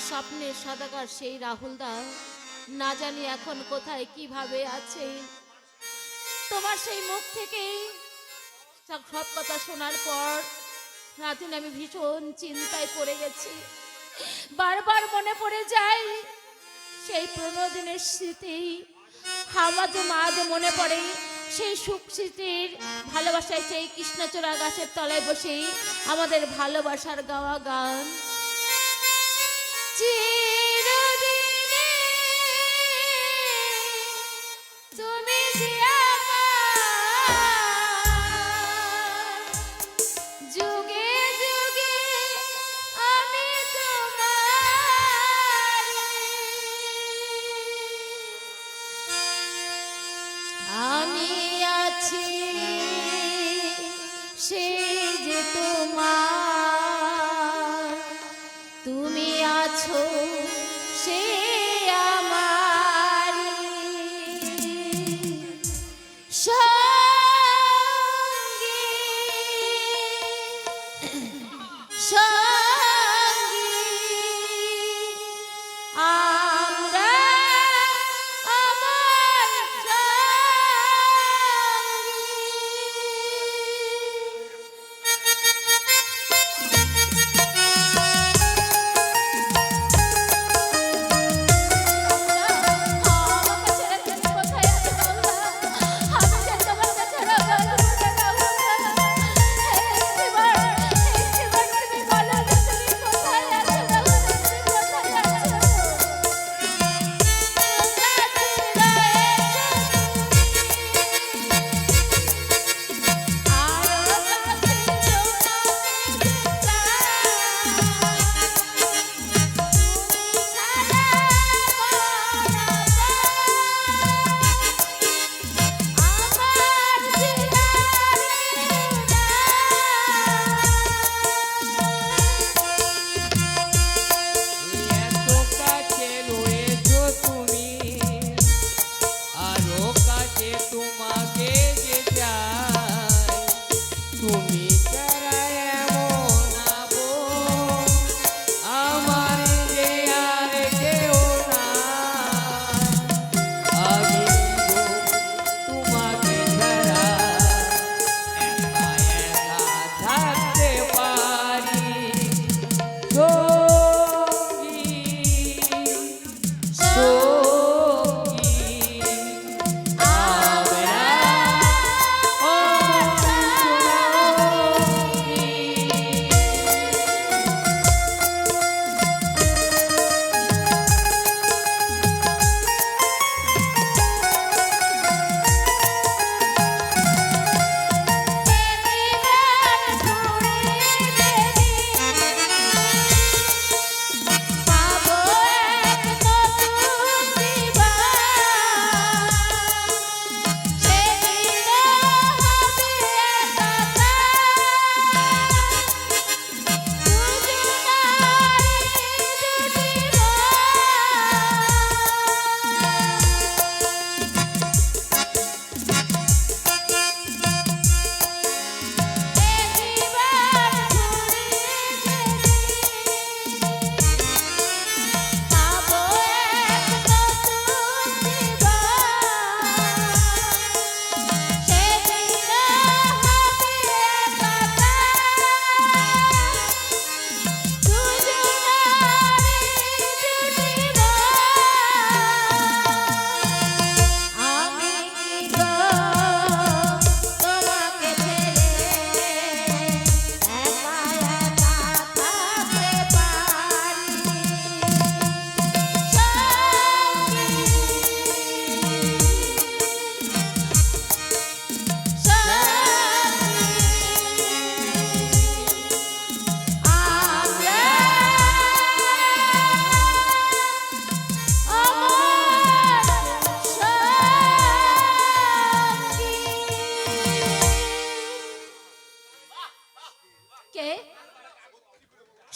স্বপ্নের সদাগর সেই রাহুল দা না জানি এখন কোথায় কিভাবে আছে। তোমার সেই মুখ থেকে সব কথা শোনার পর রাতুল আমি ভীষণ চিন্তায় পড়ে গেছি। বারবার মনে পড়ে যায় সেই পুরোনো দিনের স্মৃতি। আমার যে মা যে মনে পড়ে সেই সুখ স্মৃতির ভালোবাসায় সেই কৃষ্ণচূড়া গাছের তলায় বসে আমাদের ভালোবাসার গাওয়া গান। চিরদিনে তুমি যে আমার, যুগে যুগে আমি তোমার, আমি আছি সেই যে তোমার, তুমি আছো সে আমার সঙ্গী সঙ্গী আমরা আমার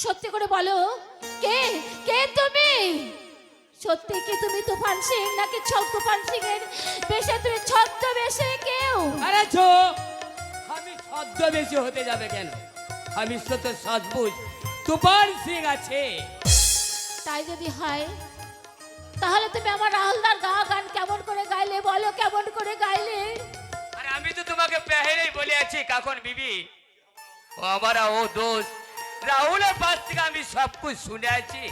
সত্যি করে বলো, কে কে তুমি? সত্যি কি তুমি তুফান সিং নাকি তুফান সিং এর বেশে তুমি ছদ্মবেশে কেউ? আরে ছো, আমি ছদ্মবেশে হতে যাবে কেন? আমি তো সৎবুজ তুফান সিং আছে। তাই যদি হয় তাহলে তুমি আমার রাহুলদার গান কেমন করে গাইলে বলো, কেমন করে গাইলে? আরে আমি তো তোমাকে পেহেলেই বলে আছি কাকন বিবি, ও हमारा ও দোস্ত রাহুলের পাশ থেকে আমি সব কিছু শুনে আছি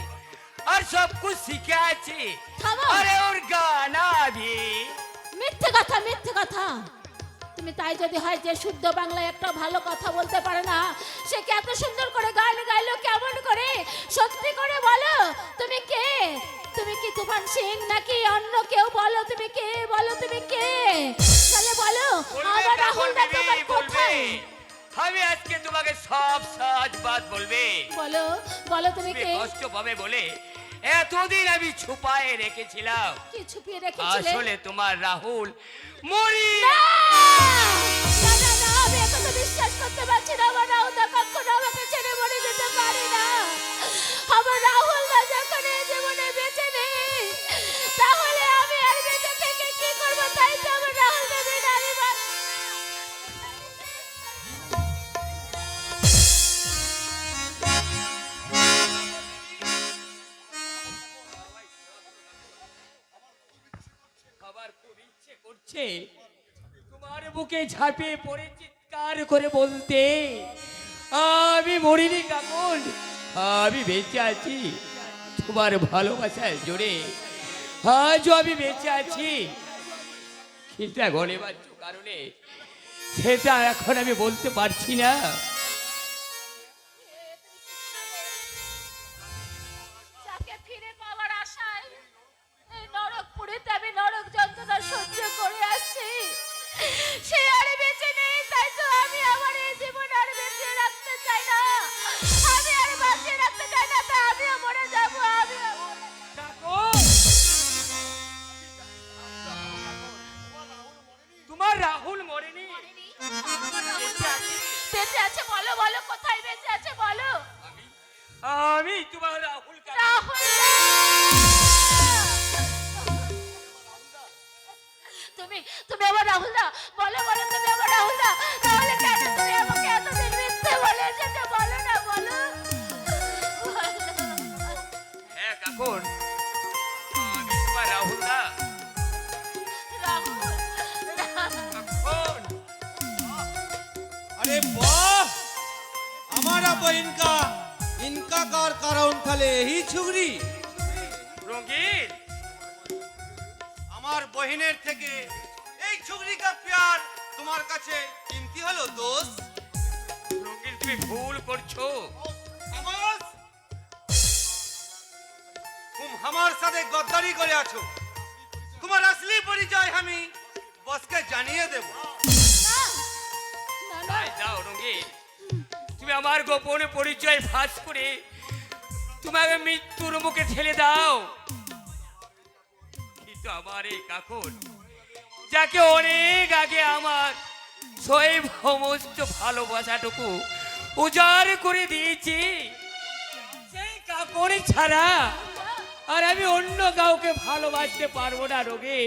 আর সব কিছু শিখে আছি। থামো। আরে ওর গানা ভি মিথ্যে কথা, মিথ্যে কথা। তুমি তাই যদি হয় যে শুদ্ধ বাংলায় একটা ভালো কথা বলতে পারে না, সে কি এত সুন্দর করে গান গাইলো কেমন করে? সত্যি করে বলো, তুমি কে? তুমি কি তুফান সিং নাকি অন্য কেউ? বলো তুমি কে, বলো তুমি কে? তাহলে বলো আমার রাহুল দা তোমার কোথায়? আমি আজকে তোমাকে সব সহজ বাত বলবে। বলো বলো তুমি তুমি কে? কষ্ট পাবে বলে এতদিন আমি ছুপায়ে রেখেছিলাম। কি ছুপিয়ে রেখেছিলে? আসলে তোমার রাহুল মরি না না না না, আমি এখন তো বিশ্বাস করতে পারছি না। আমার রাহুল দা কখনো আমাকে ছেড়ে মরে যেতে পারে না। আমার রাহুল দা যখন এই জীবনে বেঁচে নেই, তাহলে আমি আর বেঁচে থেকে কি করবো? তাই তো আমার রাহুল দা বিনা আমি খাবার খুব ইচ্ছে করছে তোমার বুকে ঝাঁপিয়ে পড়ে চিৎকার করে বলতে, আমি মরিনি কাকুন, আমি বেঁচে আছি তোমার ভালোবাসায় জোরে, আজও আমি বেঁচে আছি। সেটা গণেবাচ্য কারণে সেটা এখন আমি বলতে পারছি না। যাকে ফিরে পাওয়ার আশায় এই নরকপুরীতে আমি নরক যন্ত্রণা সহ্য করে আসছি, সে আর বেঁচে নেই। তাই তো আমি আমার এই জীবন আর বেঁচে রাখতে চাই না। আমি আর বাঁচিয়ে রাখতে চাই না। তা আমিও মরে যাবো, আমিও কাকুন, তোমার রাহুল মরেনি, বেঁচে আছে। বলো বলো কোথায় বেঁচে আছে বলো। আমি তোমার রাহুল রাহুল তুমি তুমি আমার রাহুল দা, বলো বলো তুমি আমার রাহুল দা। তাহলে কেন তুমি আমাকে এতদিন মিথ্যে বলে যেতে? বলো না, বলো। হ্যাঁ কাকুন, আমি তোমার রাহুল দা। রাহুল কাকুন, अरे वाह हमारा तो इनका कार कारण थाले यही छुगरी রঙিন আমার বহিনের থেকে এই ছুগরিকা প্যার তোমার কাছে কিমতি হলো দোস্ত। রঙিন তুমি ভুল করছো। আমাস तुम हमार সাথে গদ্দারি করে আছো। তোমার আসলি পরিচয় আমি বসকে জানিয়ে দেব। না না না, তাই যাও রঙিন, তুমি আমার গোপন পরিচয় ফাঁস করে তোমাকে মৃত্যুর মুখে ঠেলে দাও। কিন্তু আমার এই কাকুন, যাকে অনেক আগে আমার সেই সমস্ত ভালোবাসাটুকু উজাড় করে দিয়েছি, সেই কাকুন ছাড়া আর আমি অন্য কাউকে ভালোবাসতে পারবো না রোগে,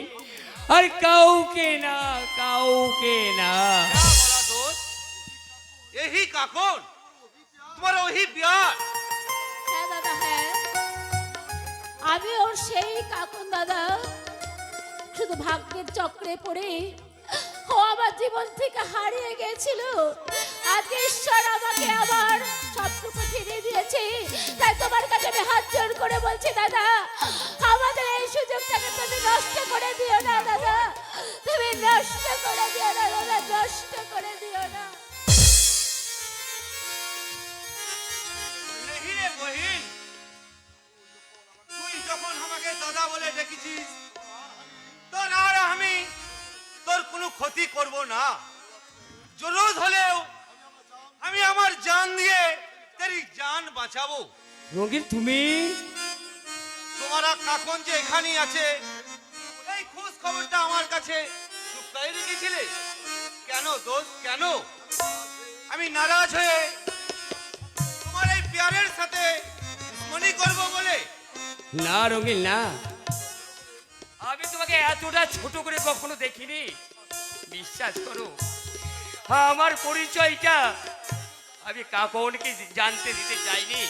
আর কাউকে না, কাউকে না। क्या बोला दोस्त यही काकोन तुम्हारा वही प्यार। হ্যাঁ দাদা, হ্যাঁ আমি ওর সেই কাকুন দাদা। শুধু ভাগ্যের চক্রে পড়ে ও আমার জীবন থেকে হারিয়ে গেছিল। আজকে ঈশ্বর আমাকে আবার সবটুকু ফিরিয়ে দিয়েছে। তাই তোমার কাছে আমি হাত জোর করে বলছি দাদা, আমাদের এই সুযোগটাকে তুমি নষ্ট করে দিও না দাদা। তুমি নষ্ট করে দিও না দাদা, নষ্ট করে দিও না। नहीं रे बहिन তুই যখন আমাকে দাদা বলে ডেকেছিস তোর আর আমি তোর কোনো ক্ষতি করব না। জরুরত হলেও আমি আমার জান দিয়ে তেরি জান বাঁচাবো। রঙিন তুমি তোমারা কাকন যে এখানেই আছে এই খোঁজ খবরটা আমার কাছে লুকিয়ে রেখেছিলে কেন দোস্ত? কেন আমি নারাজ হয়ে তোমার এই প্যারের সাথে দুশ্মনী করব বলে? না রঙিন না, আমি তোমাকে এতটা ছোট করে কখনো দেখিনি। বিশ্বাস করো, আমার পরিচয়টা আমি কাকনকে জানতে দিতে চাইনি।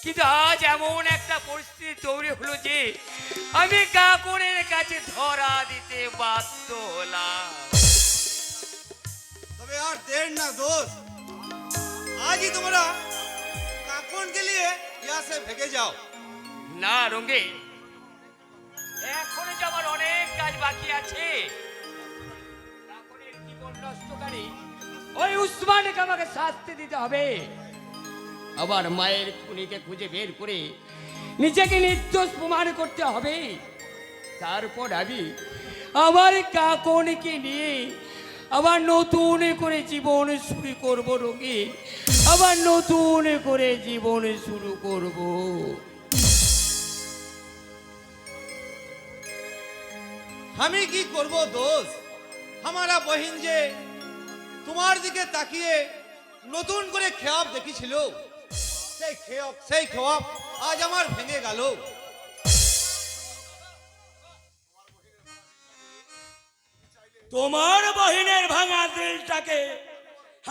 কিন্তু আজ এমন একটা পরিস্থিতি তৈরি হলো যে আমি কাকুরের কাছে ধরা দিতে বাধ্য হলাম। তবে আর দের না দোস্ত, আজই তোমরা কাকনকে নিয়ে ইয়া সে ভেগে যাও। না রঙ্গে, এখনো যে আমার অনেক কাজ বাকি আছে। কাকুরের জীবন নষ্টকারী ওই উসমানকে আমাকে শাস্তি দিতে হবে। আবার মায়ের খুনিকে খুঁজে বের করে নিজেকে নির্দোষ প্রমাণ করতে হবে। তারপর আমি আমার কাকনকে নিয়ে আবার নতুন করে জীবন শুরু করব রোগী, আবার নতুন করে জীবন শুরু করব। আমি কি করব দোস্ত? আমারা বহিন যে তোমার দিকে তাকিয়ে নতুন করে খেয়াব দেখিছিল, সেই খেয়াব আজ আমার ভেঙে গেল। তোমার বহিনের ভাঙা দিলটাকে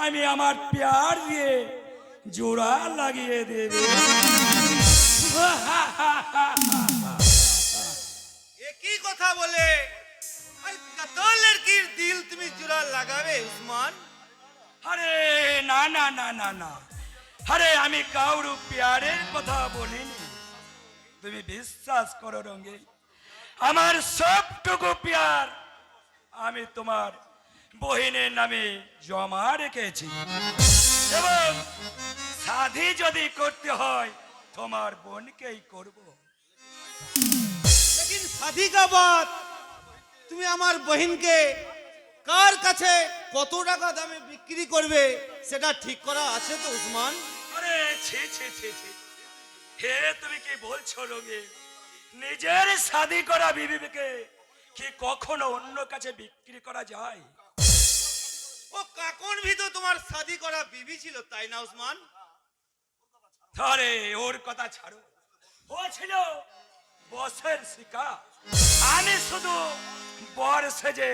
আমি আমার প্যার দিয়ে জোড়া লাগিয়ে দেবে। একই কথা বলে ওই কাতল লড়কির দিল তুমি জোড়া লাগাবে উসমান? আরে না না না না না, আরে আমি কাউর প্যারের কথা বলিনি। তুমি বিশ্বাস করো রঙ্গে, আমার সবটুকু প্যার আমি তোমার বহিনের নামে জমা রেখেছি, এবং শাদি যদি করতে হয় তোমার বোনকেই করব। लेकिन शादी का बात তুমি আমার বহিনকে কার কাছে কত টাকা দামে বিক্রি করবে সেটা ঠিক করা আছে তো উসমান? আরে ছি ছি ছি ছি, হে তুমি কি বলছো রঙে? নিজের শাদি করা বিবিকে কি কখনো অন্য কাছে বিক্রি করা যায়? ও কাকন ভি তো তোমার শাদি করা বিবি ছিল, তাই না উসমান? আরে ওর কথা ছাড়ো, ও ছিল বসের শিকা, আমি শুধু বর সেজে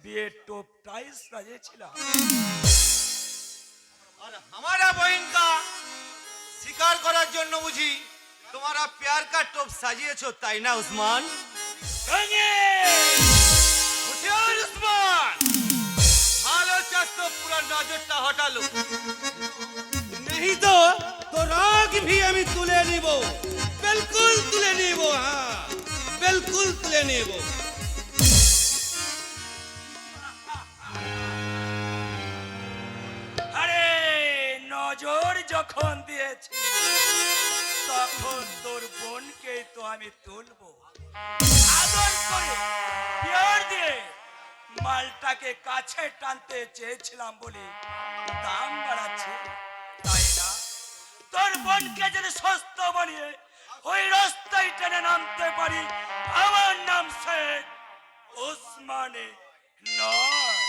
বিয়ের টোপটাই সাজিয়েছিলাম। আর हमारा बहन का शिकार করার জন্য বুঝি তোমারা প্যার কা টোপ সাজিয়েছো, তাই না উসমান? রঙে! হুশিয়ার উসমান, ভালো চাস তো পুরো নজরটা হটালো, नहीं तो রাগ भी আমি তুলে নিব, বিলকুল তুলে নিব। হ্যাঁ, বিলকুল তুলে নিব। আরে নজর যখন দিয়েছি তখন তোর বোনকে তো আমি তুলবো, আদর করে পিয়ার দিয়ে মালটাকে কাছে টানতে চেয়েছিলাম বলে দাম বাড়াচ্ছে, তাই না? তোর বোনকে যদি সস্তা বানিয়ে ওই রাস্তায় টেনে নামতে পারি, আমার নাম শেখ ওসমানে নয়।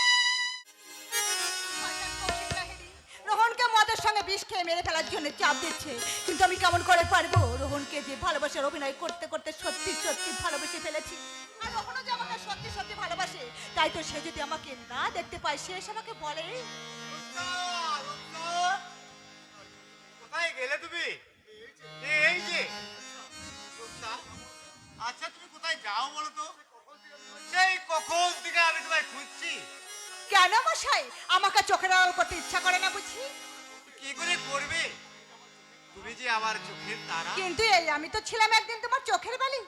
রোহনকে মদের সঙ্গে বিষ খেয়ে মেরে ফেলার জন্য চাপ দিচ্ছে, কিন্তু আমি কেমন করে পারবো? রোহনকে যে ভালোবাসার অভিনয় করতে করতে সত্যি সত্যি ভালোবেসে ফেলেছি, আর রোহনও যে আমাকে সত্যি সত্যি ভালোবাসে, তাই তো সে যদি আমাকে না দেখতে পায়, সে এসে আমাকে বলে। কোথায় গেলে তুমি? এই যে আচ্ছা, তুমি কোথায় যাও বলো তো? সেই কখন থেকে আমি তোমায় খুঁজছি। কেন মশাই, আমাকে চোখের আড়াল করতে ইচ্ছা করে না বুঝি? কি করে করবে? তুমি যে আমার চোখের তারা। কিন্তু এই আমি তো ছিলাম একদিন তোমার চোখের বালি।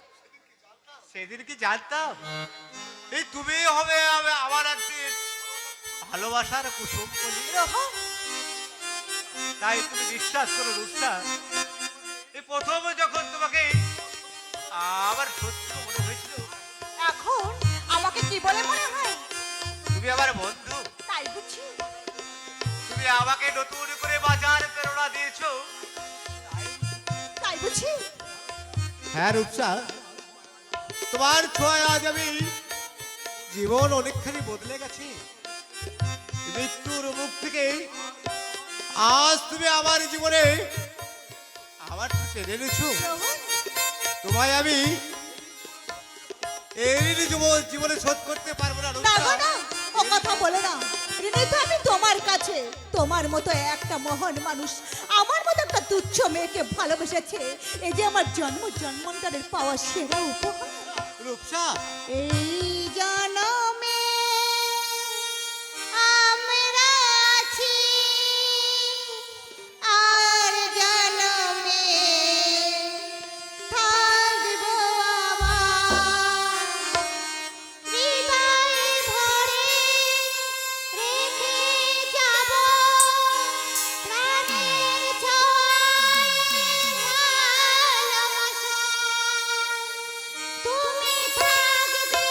সেদিন কি জানতাম এই তুমি হবে আমার একদিন ভালোবাসার কুসুম কলি? রোহন, তাই তুমি বিশ্বাস করো রূপসা, এই প্রথম যখন তোমাকে আমার সত্য মনে হয়েছিল, এখন আমাকে কি বলে মনে হয়? তুমি আমার বন্ধু, তাই বুঝি? তুমি আমাকে নতুন করে বাজার প্রেরণা দিয়েছো, তাই বুঝি? হ্যাঁ রূপসা, তোমার ছোঁয়ায় আজ আমি জীবন অনেকখানি বদলে গেছে। মৃত্যুর মুখ থেকে আজ তুমি আমার জীবনে আবার টেনে এনেছো। রোহন, তোমায় আমি এই জীবনে শোধ করতে পারবো না না রূপসা। গো না, ও কথা বলে না। ঋণী তো আমি তোমার কাছে, তোমার মতো একটা মহান মানুষ, আমার মতো একটা তুচ্ছ মেয়েকে ভালোবেসেছে, এই যে আমার জন্ম জন্মান্তরের পাওয়া সেরা উপহার। রূপসা, এই জনমে আমরা আছি, আর জনমে থাকবো আবার। হৃদয়ে ভরে রেখে যাব প্রাণের ছোঁয়ায় ভালোবাসা। তুমি থাকবে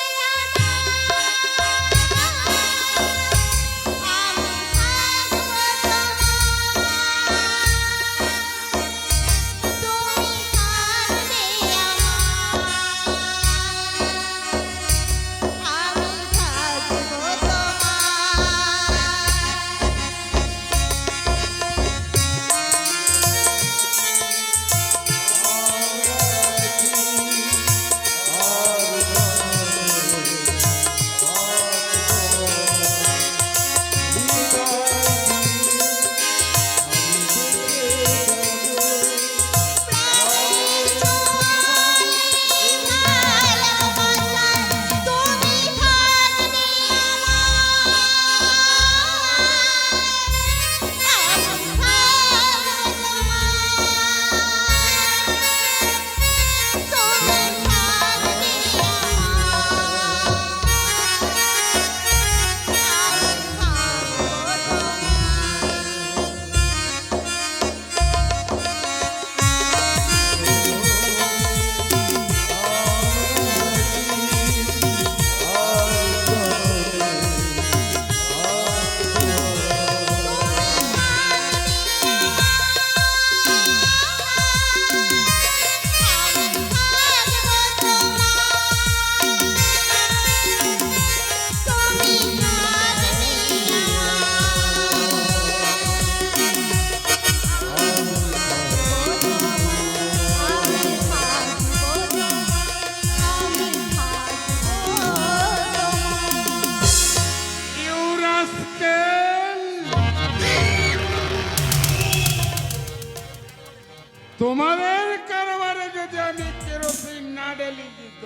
তোমাদের কারবারে যদি আমি কেরোসিন না ঢেলে দিত,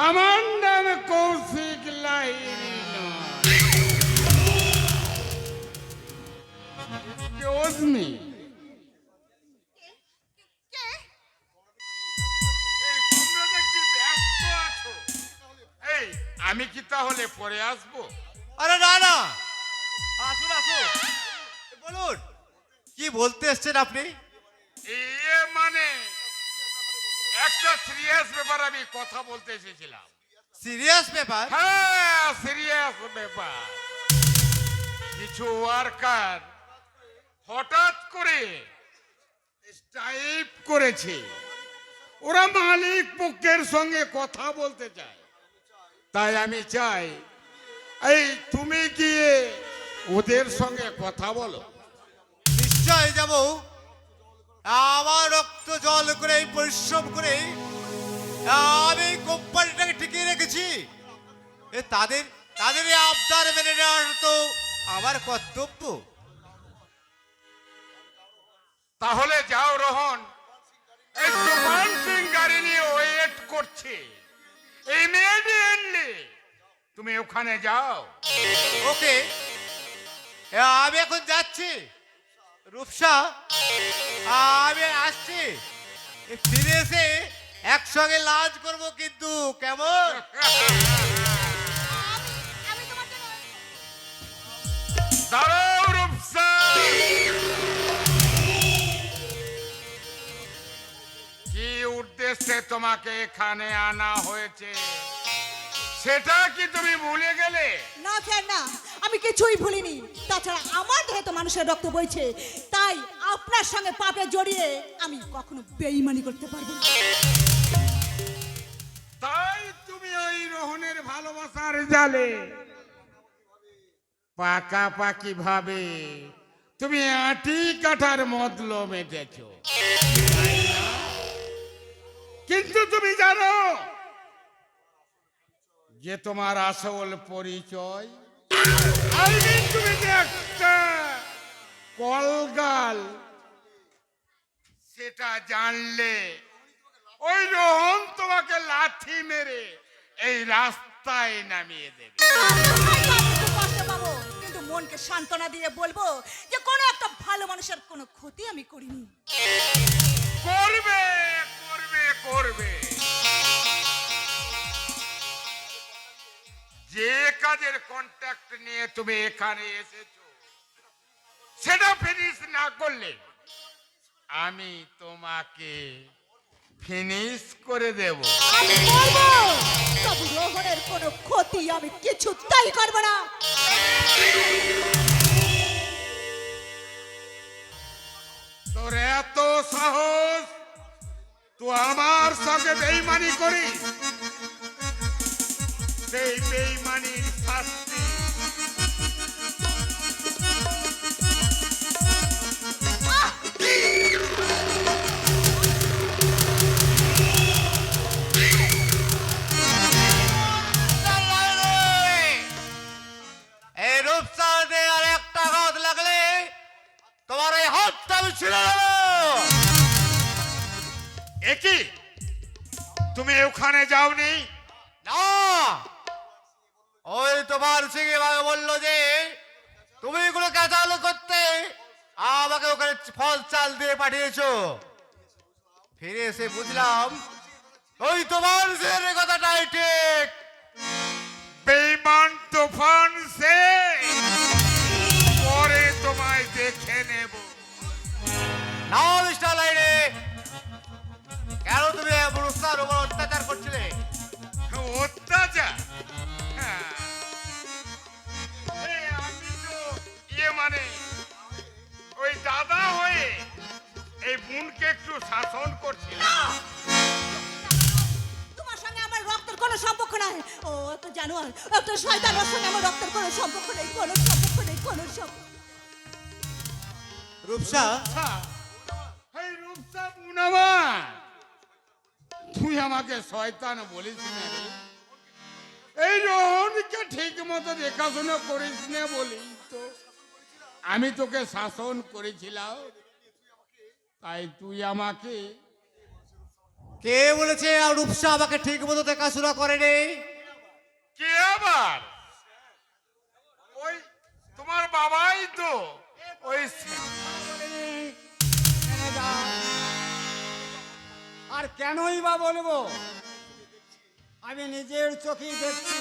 আমার নাম কৌশিক লাহিড়ী নয়। Excuse me. এই, তোমরা দেখছি ব্যস্ত আছো। এই, আমি কি তাহলে পরে আসবো? আরে না না, আসুন আসুন, বলুন কি বলতে এসছেন আপনি? মানে একটা সিরিয়াস ব্যাপার আমি কথা বলতে এসেছিলাম। সিরিয়াস ব্যাপার? হ্যাঁ, সিরিয়াস ব্যাপার। কিছু ওয়ার্কার হঠাৎ করে স্ট্রাইক করেছে। ওরা মালিক পক্ষের সঙ্গে কথা বলতে চায়। তাই আমি চাই এই তুমি গিয়ে ওদের সঙ্গে কথা বলো। নিশ্চয় যাব। আমার রক্ত জল করে পরিশ্রম করে আমি কোম্পানিটাকে টিকিয়ে রেখেছি। তাদের তাদের এই আবদার মেনে নেওয়ার তো আমার কর্তব্য। তাহলে যাও রোহন, এই তুফান সিং গাড়ি নিয়ে ওয়েট করছে। ইমিডিয়েটলি তুমি ওখানে যাও। ওকে, আমি এখন যাচ্ছি। রূপসা, আমি আসছি। ফিরে এসে একসঙ্গে লাঞ্চ করবো কিন্তু, কেমন? দাঁড়াও রূপসা, কি উদ্দেশ্যে তোমাকে এখানে আনা হয়েছে সেটা কি তুমি ভুলে গেলে? না স্যার না, আমি কিছুই ভুলিনি। তাছাড়া আমার দেহে তো মানুষের রক্ত বইছে, তাই আপনার সঙ্গে পাপে জড়িয়ে আমি কখনো বেঈমানি করতে পারবো না। তাই তুমি ওই রোহনের ভালোবাসার জালে পাকাপাকি ভাবে তুমি আটি কাটার মতলব মেটেছ। কিন্তু তুমি জানো যে তোমার আসল পরিচয়? তুমি যে একটা কলগাল, সেটা জানলে ওই রোহন তোমাকে লাথি মেরে এই রাস্তায় নামিয়ে দেবে। হয়তো আমি একটু কষ্ট পাবো, কিন্তু মনকে সান্ত্বনা দিয়ে বলবো যে কোনো একটা ভালো মানুষের কোনো ক্ষতি আমি করিনি। করবে করবে করবে। যে কাজের কন্ট্যাক্ট নিয়ে তুমি এখানে এসেছো সেটা ফিনিশ না করলে আমি তোমাকে ফিনিশ করে দেব। আমি করবো, তবে রোহনের কোনো ক্ষতি আমি কিছুতেই করবো না। তোর এত সাহস, তুই আমার সঙ্গে বেইমানি করিস, সেই বেইমানির শাস্তি এই রূপসাতে আর একটা হাত লাগলে তোমার এই হাতটা আমি ছিঁড়ে দেবো। একই তুমি ওখানে যাওনি? না, ওই তোমার সিঙ্গে ভাবে বললো যে তুমি এগুলো কেঁচালো করতে, আমাকে ওখানে ফল চাল দিয়ে পাঠিয়েছো। ফিরে এসে বুঝলাম ওই তোমার সিংহের কথাটাই ঠিক। বেইমান তুফান সে, পরে তোমায় দেখে নেব। না মিস্টার লাইনে, কেন তুমি রূপসার উপর অত্যাচার করছিলে? অত্যাচার? হ্যাঁ। আমি তো মানে ওই দাদা হয়ে এই বোনকে একটু শাসন করছিলাম। তোমার সঙ্গে আমার রক্তের কোনো সম্পর্ক নাই। ও একটা জানোয়ার, একটা শয়তান, ওর সঙ্গে আমার রক্তের কোনো সম্পর্ক নেই, কোনো সম্পর্ক নেই, কোনো সম্পর্ক। রূপসা, এই রূপসা বোন আমার, তুই আমাকে শয়তান বলিস না রে। এই রোহনকে ঠিক মতো দেখাশোনা করিস না বলি তো আমি তোকে শাসন করেছিলাম, তাই তুই আমাকে। কে বলেছে আর রূপসা আমাকে ঠিক মতো দেখাশোনা করেনি? কে আবার? ওই তোমার বাবাই তো। ওই আর কেনই বা বলবো, আমি নিজের চোখেই দেখছি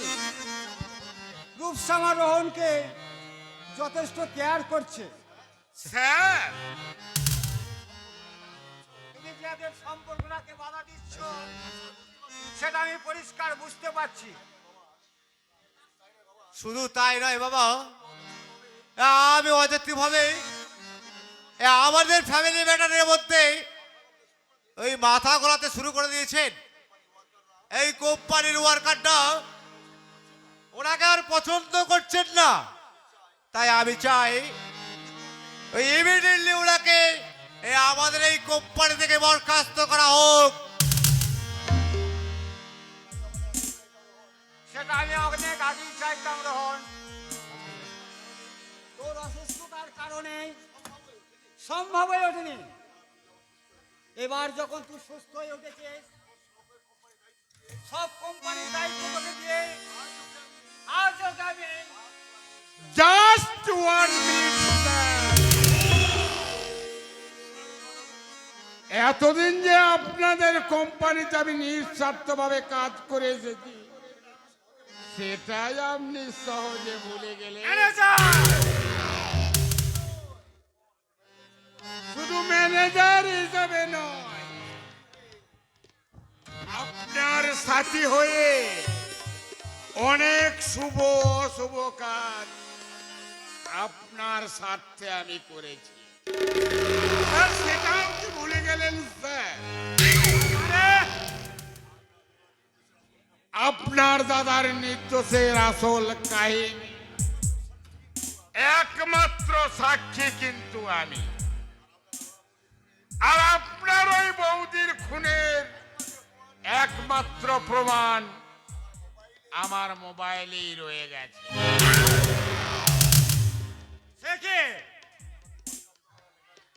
রূপসামা রোহনকে যথেষ্ট কেয়ার করছে। স্যার, তুমি যাদের সম্পর্কটাকে বাধা দিচ্ছ সেটা আমি পরিষ্কার বুঝতে পারছি। শুধু তাই নয় বাবা, আমি অযথি ভাবে আমাদের ফ্যামিলি ম্যাটারের মধ্যে ওই মাথা গলাতে শুরু করে দিয়েছেন। এই কোম্পানির ওয়ার্কারটা ওনাকে আর পছন্দ করছেন না, তাই আমি চাই ওই ইমিডিয়েটলি ওনাকে আমাদের এই কোম্পানি থেকে বরখাস্ত করা হোক। সেটা আমি অনেক আগেই চাইতাম রোহন, তোর অসুস্থতার কারণে সম্ভব হয়ে ওঠেনি। এবার যখন তুই সুস্থ হয়ে উঠেছিস, সব কোম্পানির দায়িত্ব তোকে দিয়ে আর আমি জাস্ট 1 মিনিট স্যার। এতদিন যে আপনাদের কোম্পানিতে আমি নিঃস্বার্থভাবে কাজ করে এসেছি সেটাই আপনি সহজে ভুলে গেলেন। শুধু ম্যানেজার হিসেবে নয়, আপনার সাথী হয়ে অনেক শুভ অশুভ কাজ আপনার স্বার্থে আমি করেছি। আর সেটাও কি ভুলে গেলেন স্যার? আপনার দাদার নির্দোষের আসল কাহিনী একমাত্র সাক্ষী কিন্তু আমি। আর আপনার ওই বৌদির খুনের একমাত্র প্রমাণ আমার মোবাইলেই রয়ে গেছে।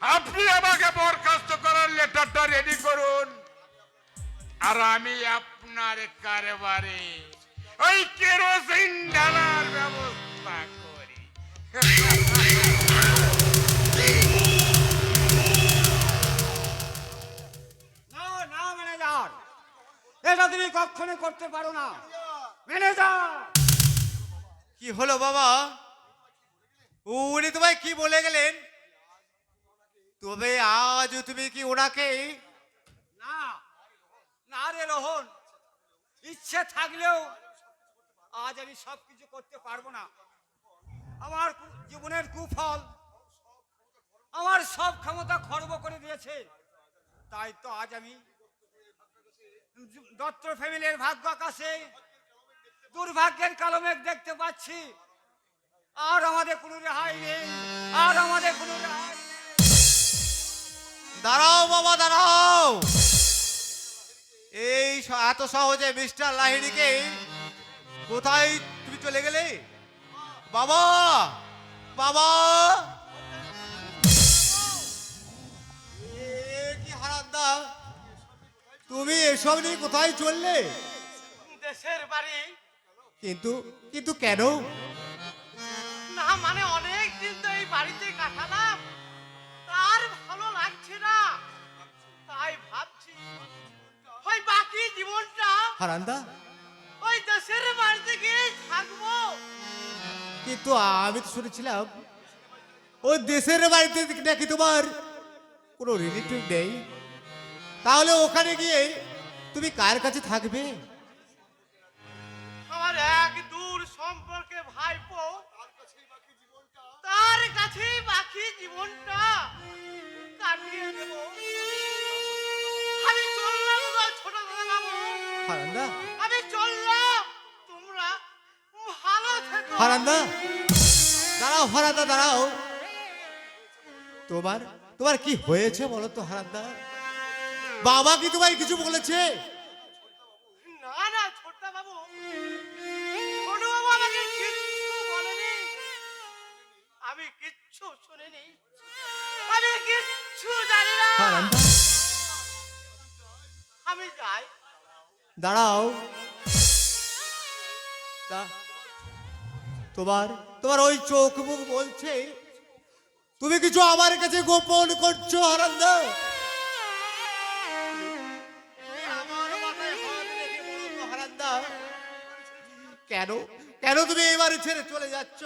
আপনি আমাকে বরখাস্ত করার লেটারটা রেডি করুন, আর আমি আপনার কারবারে ওই কেরোসিন ঢালার ব্যবস্থা করি। না না ম্যানেজার, এটা তুমি কখনো করতে পারো না ম্যানেজার। কি হলো বাবা? উনি তোমায় কি বলে গেলেন? তবে আজ তুমি কি ওনাকে না না রে রোহন, ইচ্ছে থাকলেও আজ আমি সব কিছু করতে পারবো না। আমার জীবনের কুফল আমার সব ক্ষমতা খর্ব করে দিয়েছে। তাই তো আজ আমি দত্ত ফ্যামিলির ভাগ্য আকাশে দুর্ভাগ্যের কালো মেঘ দেখতে পাচ্ছি। আর আমাদের কোনো রেহাই নেই, আর আমাদের কোনো রেহাই নেই। দাঁড়াও বাবা দাঁড়াও। এই এত সহজে মিস্টার লাহিড়িকে কোথায় তুমি চলে গেলে? বাবা বাবা, কি হারান্দা, তুমি এসব নিয়ে কোথায় চললে? দেশের বাড়ি। কিন্তু কিন্তু কেন? না মানে অনেক দিন তো এই বাড়িতে কাটালাম, তার ভালো লাগছে না, তাই ভাবছি ওই বাকি জীবনটা হারান্দা, ওই দেশের বাড়িতে গিয়ে থাকবো। কিন্তু আমি তো শুনেছিলাম ওই দেশের বাড়িতে নাকি তোমার কোনো রিলেটিভ নেই। তাহলে ওখানে গিয়ে তুমি কার কাছে থাকবে? আমার এক দূর সম্পর্কে ভাইপো, তার কাছেই বাকি জীবনটা কাটিয়ে দেব। আমি চললাম গো ছোট দাদা বাবু, হারান্দা, আমি চললাম, তোমরা ভালো থেকো। হারান্দা দাঁড়াও, হারান্দা দাঁড়াও। তোমার তোমার কি হয়েছে বলো তো হারান্দা? বাবা কি তোমায় কিছু বলেছে? না না ছোট্ট বাবু, ছোট বাবু আমাকে কিচ্ছু বলেনি, আমি কিচ্ছু শুনিনি, আমি কিচ্ছু জানি না। হারান্দা আমি যাই। দাঁড়াও, তোমার তোমার ওই চোখ মুখ বলছে তুমি কিছু আমার কাছে গোপন করছো হারান্দা। আমার মাথায় হাত রেখে বলো তো হারান্দা, কেন কেন তুমি এবারে ছেড়ে চলে যাচ্ছ?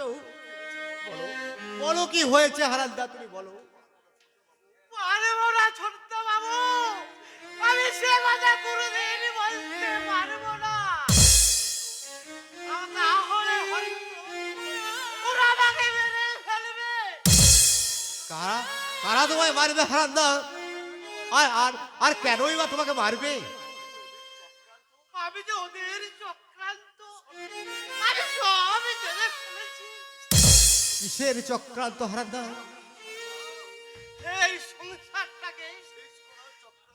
বলো বলো কি হয়েছে হারান্দা, তুমি বলো। পারবো না ছোট্ট বাবু, আমি সে কথা কোনোদিন বলতে পারবো না। না হলে হয়তো ওরা আমাকে মেরে ফেলবে। কারা কারা তোমায় মারবে হারান্দা? আর আর আর কেনই বা তোমাকে মারবে? আমি যে ওদের চক্রান্ত, আমি সব জেনে ফেলেছি। কিসের চক্রান্ত হারান্দা? এই সংসারটাকে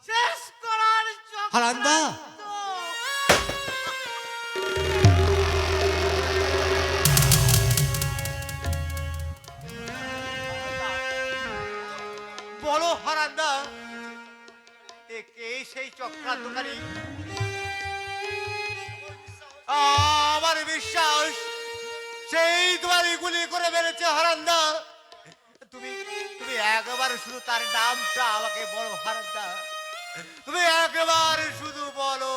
শেষ করার হারান্দা! চক্রান্ত। বলো হারান্দা, কে সেই চক্রান্তকারী? আমার বিশ্বাস সেই তোমার গুলি করে মেরেছে হারান্দা। তুমি তুমি একবার শুধু তার নামটা আমাকে বলো হারান্দা, তুমি একবার শুধু বলো।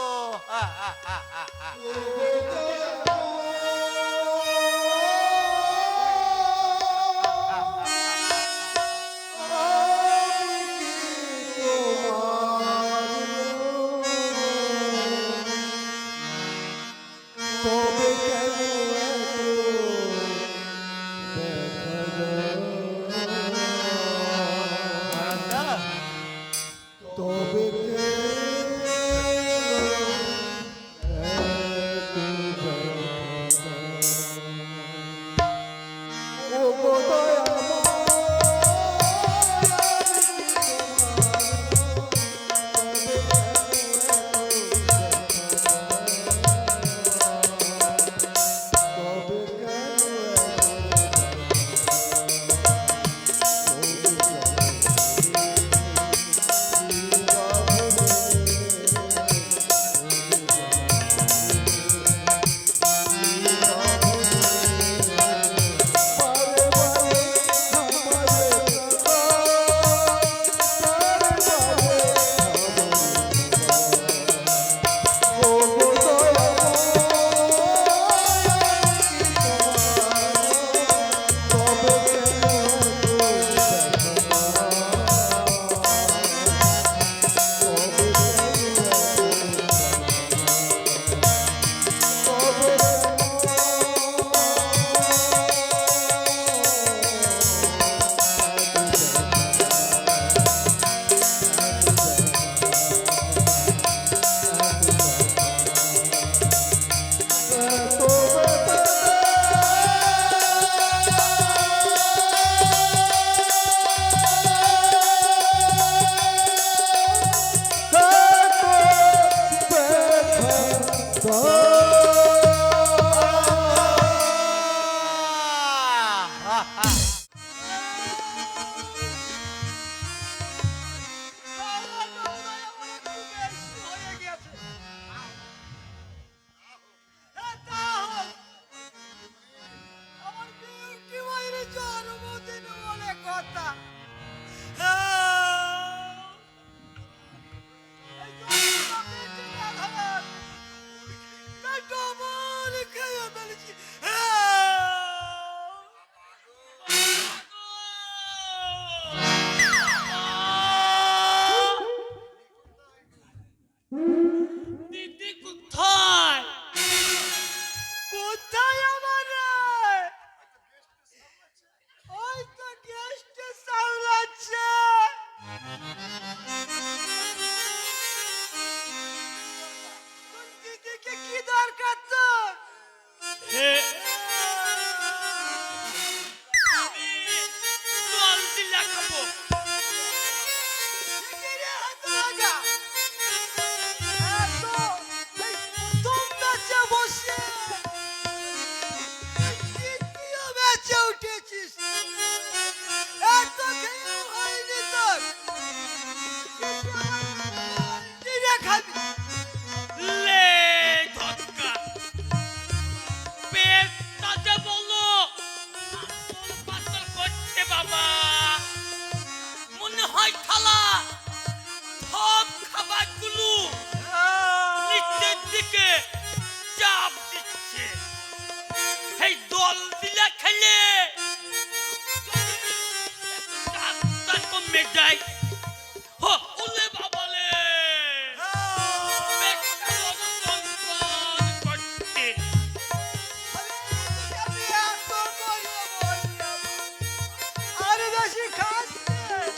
আমার বিউটি মায়ের জন্মদিন বলে কথা। এই জন্মদিনটি না ধরার, তাই ডবল খেয়ে ফেলেছি। দিদি কোথায়? কোথায় আমার রে? ওই তো গেস্টে সামলাচ্ছে। তোর দিদিকে কি দরকার তোর? আমি জল দিলে খাবো। কি রে হতভাগা? এত এই প্রথম ম্যাচে বসে দ্বিতীয় ম্যাচে উঠেছিস। এত খেয়েও হয়নি তোর। কি রে খাবি? লে ধক্কা পেটটা যে বলো আসল পাতল করতে বাবা, মনে হয় থালা সব খাবারগুলো নিচের দিকে চাপ দিচ্ছে। এই দল দিলা খেলে ডাক্তার কমে যায়। ওলে বাবালে পেটটা বড় কনকন করছে। আমি এত করে বললাম, আরো বেশি খাস নে।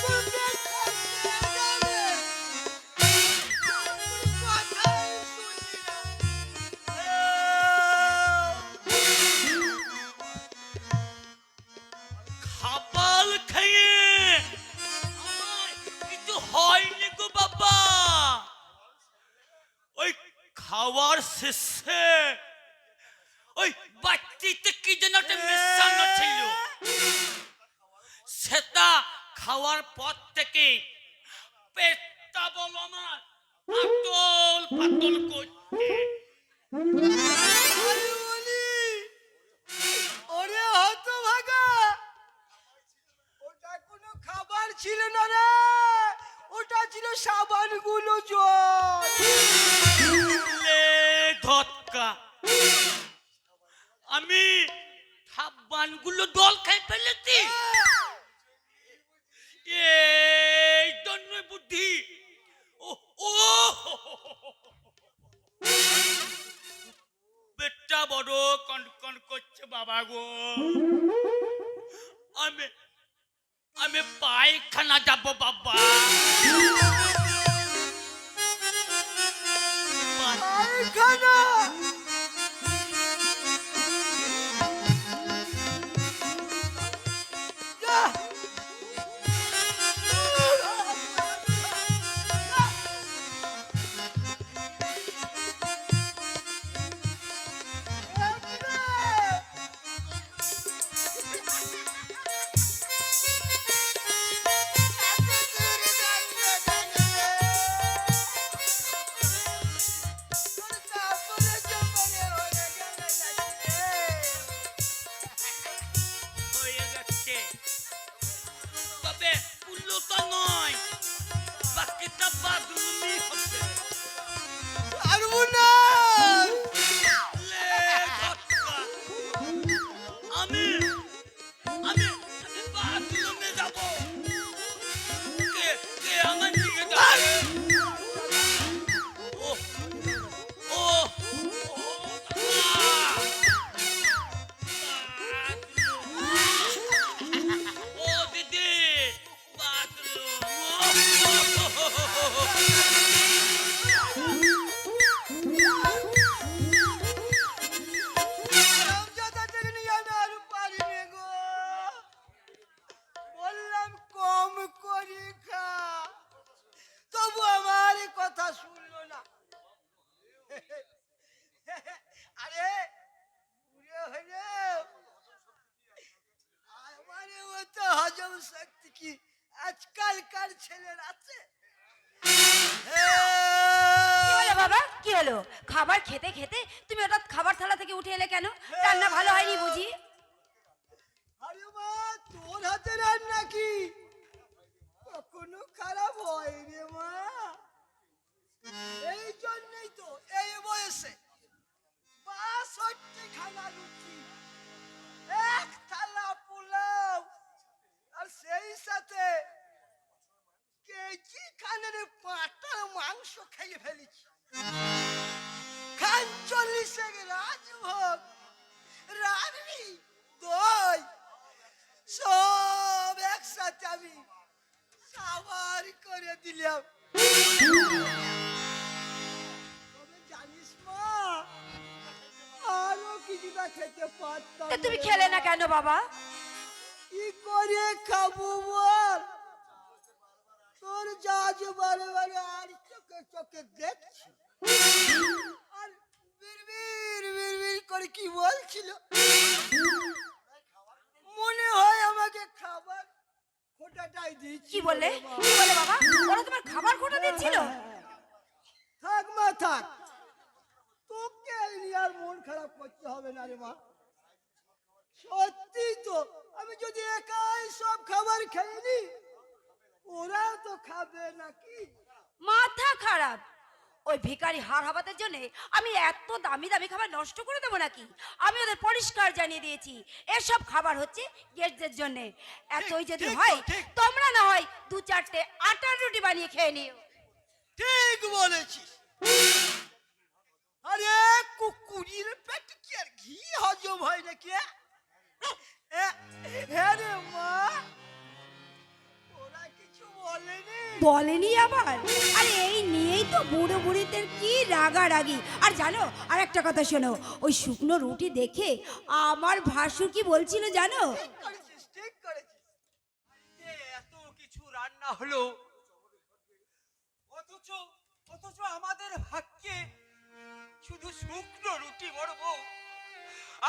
তোর পেটটা খেয়ে যাবে। তোর কথাই শুনবি না। খাবার খেয়ে আমার কিছু হয়নি গো বাবা। ওই খাওয়ার শেষে ওই বাটিতে কি যেন একটা মেশানো ছিল, সেটা খাওয়ার পর থেকে পেটটা বলো আমার পাতল পাতল করছে। আরে বলি, ওরে হতভাগা, ওটা কোনো খাবার ছিল না রে, ওটা ছিল সাবানগুলো জল। লে ধক্কা, আমি সাবানগুলো দল খাই ফেলেছি। এই জন্য বুদ্ধি। ও ও পেটটা বড় কনকন করছে বাবা গো। আমি আমি পায়খানা যাব বাবা। পায়খানা? যা। শক্তি কি আজকালকার ছেলের আছে? কি হলো বাবা, কি হলো? খাবার খেতে খেতে তুমি হঠাৎ খাবার থালা থেকে উঠে এলে কেন? রান্না ভালো হয়নি বুঝি? আরে মা, তোর হাতে রান্না কি কখনো খারাপ হয় রে মা? এই জন্যই তো এই বয়সে 62 খানা রুটি, এক থালা পোলাও, আর সেই সাথে কেজি খানের পাটার মাংস খেয়ে ফেলেছি। খান 40 রাজভোগ, রাবড়ি, দই সব একসাথে আমি সাবার করে দিলাম। তবে জানিস মা, আরো কিছুটা খেতে পারতাম। তা তুমি খেলে না কেন বাবা? কি করে খাবো বল? তোর জাজ বারে বারে আর চোখে চোখে দেখছি, আর বিড়বিড় করে কি বলছিল, মনে হয় আমাকে খাবার খোটাটাই দিচ্ছি। কি বললে? কি বলে বাবা? ওরা তোমার খাবার খোটা দিচ্ছিল? থাক মা থাক, তোকে এই নিয়ে আর মন খারাপ করতে হবে না রে মা। সত্যি তো, আমি যদি একাই সব খাবার খেয়ে নি, ওরাও তো খাবে নাকি? মাথা খারাপ! ওই ভিখারি হার হাবাতের জন্য আমি এত দামি দামি খাবার নষ্ট করে দেবো নাকি? আমি ওদের পরিষ্কার জানিয়ে দিয়েছি এসব খাবার হচ্ছে গেস্টদের জন্য। এতই যদি ঠিক তো, হয় ঠিক। তোমরা না হয় 2-4টে আটার রুটি বানিয়ে খেয়ে নিও। ঠিক বলেছিস। আরে কুকুরের পেট কি আর ঘি হজম হয় নাকি? হ্যাঁ রে মা, ওরা কিছু বলেনি? বলেনি আবার? আরে এই নিয়েই তো বুড়ো বুড়িদের কি রাগারাগি। আর জানো আর একটা কথা শোনো, ওই শুকনো রুটি দেখে আমার ভাসুর কি বলছিল জানো? ঠিক করেছিস, ঠিক করেছিস। যে এত কিছু রান্না হলো, অথচ অথচ আমাদের ভাগ্যে শুধু শুকনো রুটি বড় বউ।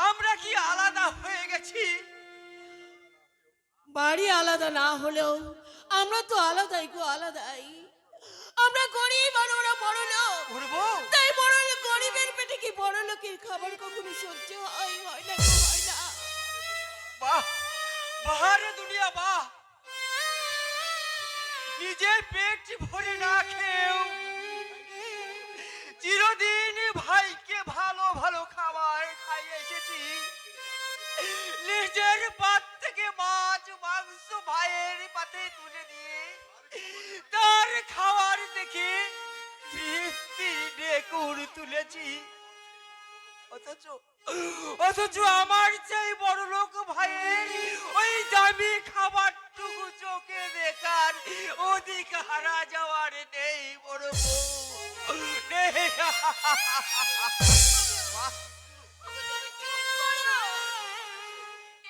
আমরা কি আলাদা হয়ে গেছি? বাড়ি আলাদা না হলেও আমরা তো আলাদাই গো, আলাদাই। আমরা গরিব আর ওরা বড় লোক। বড় বউ, তাই বড় লোক গরিবের পেটে কি বড় লোকের খাবার কখনো সহ্য হয়? হয় না গো, হয় না। বাহ বাহারে দুনিয়া বাহ। নিজে পেট ভরে না খেয়েও চিরদিন ভাইকে ভালো ভালো খাবার খাইয়ে এসেছি। নিজের পাত থেকে মাছ মাংস ভাইয়ের পাতে তুলে দিয়ে তার খাবার দেখে তৃপ্তির ঢেকুর তুলেছি। অথচ অথচ আমার চাই বড় লোক ভাইয়ের ওই দামি খাবারটুকু চোখে দেখার অধিকার হারা যাওয়ার নেই বড় বউ, নেই।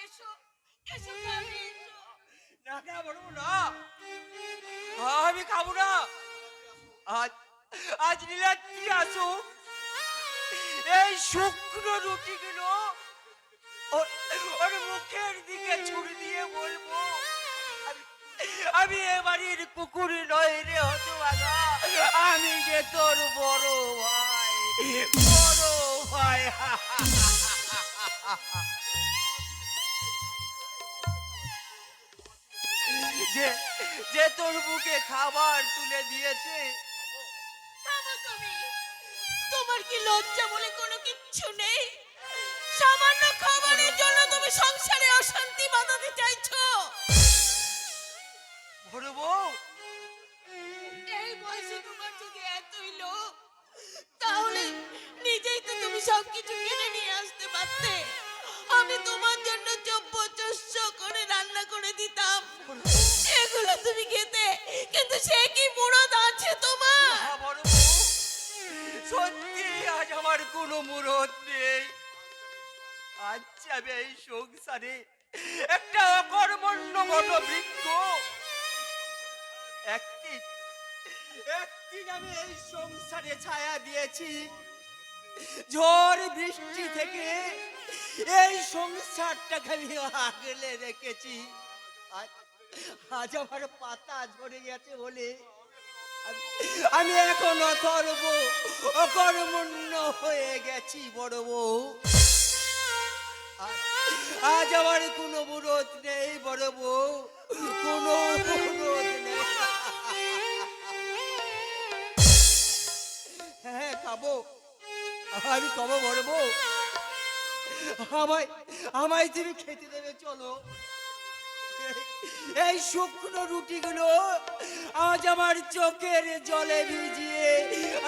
এসো, এসো খাবে, এসো। না না বড় বউ, না, আমি খাবো না। আজ আজ নীলাদ্রি আসুক, এই শুকনো রুটিগুলো ওর মুখের দিকে ছুড়ে দিয়ে বলবো, আমি এ বাড়ির কুকুর নয় রে হতভাগা, আমি যে তোর বড় ভাই, বড় ভাই। যে যে তোর বুকে খাবার তুলে দিয়েছে। থামো তুমি। তোমার কি লজ্জা বলে কোনো কিচ্ছু নেই? সামান্য খাবারের জন্য তুমি সংসারে অশান্তি বাঁধাতে চাইছো? বড় বউ, এই বয়সে তোমার যদি এতই লোভ, তাহলে নিজেই তো তুমি সবকিছু কিনে নিয়ে আসতে পারতে। আমি তোমার জন্য চব্য করে রান্না করে দিতাম, এগুলো তুমি খেতে। কিন্তু সে কি মুরদ আছে তোমার? হ্যাঁ বড় বউ, সত্যি আজ আমার কোনো মুরত নেই। আজ আমি এই সংসারে একটা অকর্মণ্য বৃক্ষ। একদিন আমি এই সংসারে ছায়া দিয়েছি, ঝড় বৃষ্টি থেকে এই সংসারটাকে আমি আগলে রেখেছি। আজ আমার পাতা ঝরে গেছে বলে আমি এখন অকর্মণ্য হয়ে গেছি বড় বউ। আজ আমার কোনো মুরত নেই বড় বউ, কোনো মুরত নেই। হ্যাঁ খাবো, আমি খাবো বড় বউ। আমায় তুমি খেতে দেবে চলো। এই শুকনো রুটিগুলো আজ আমার চোখের জলে ভিজিয়ে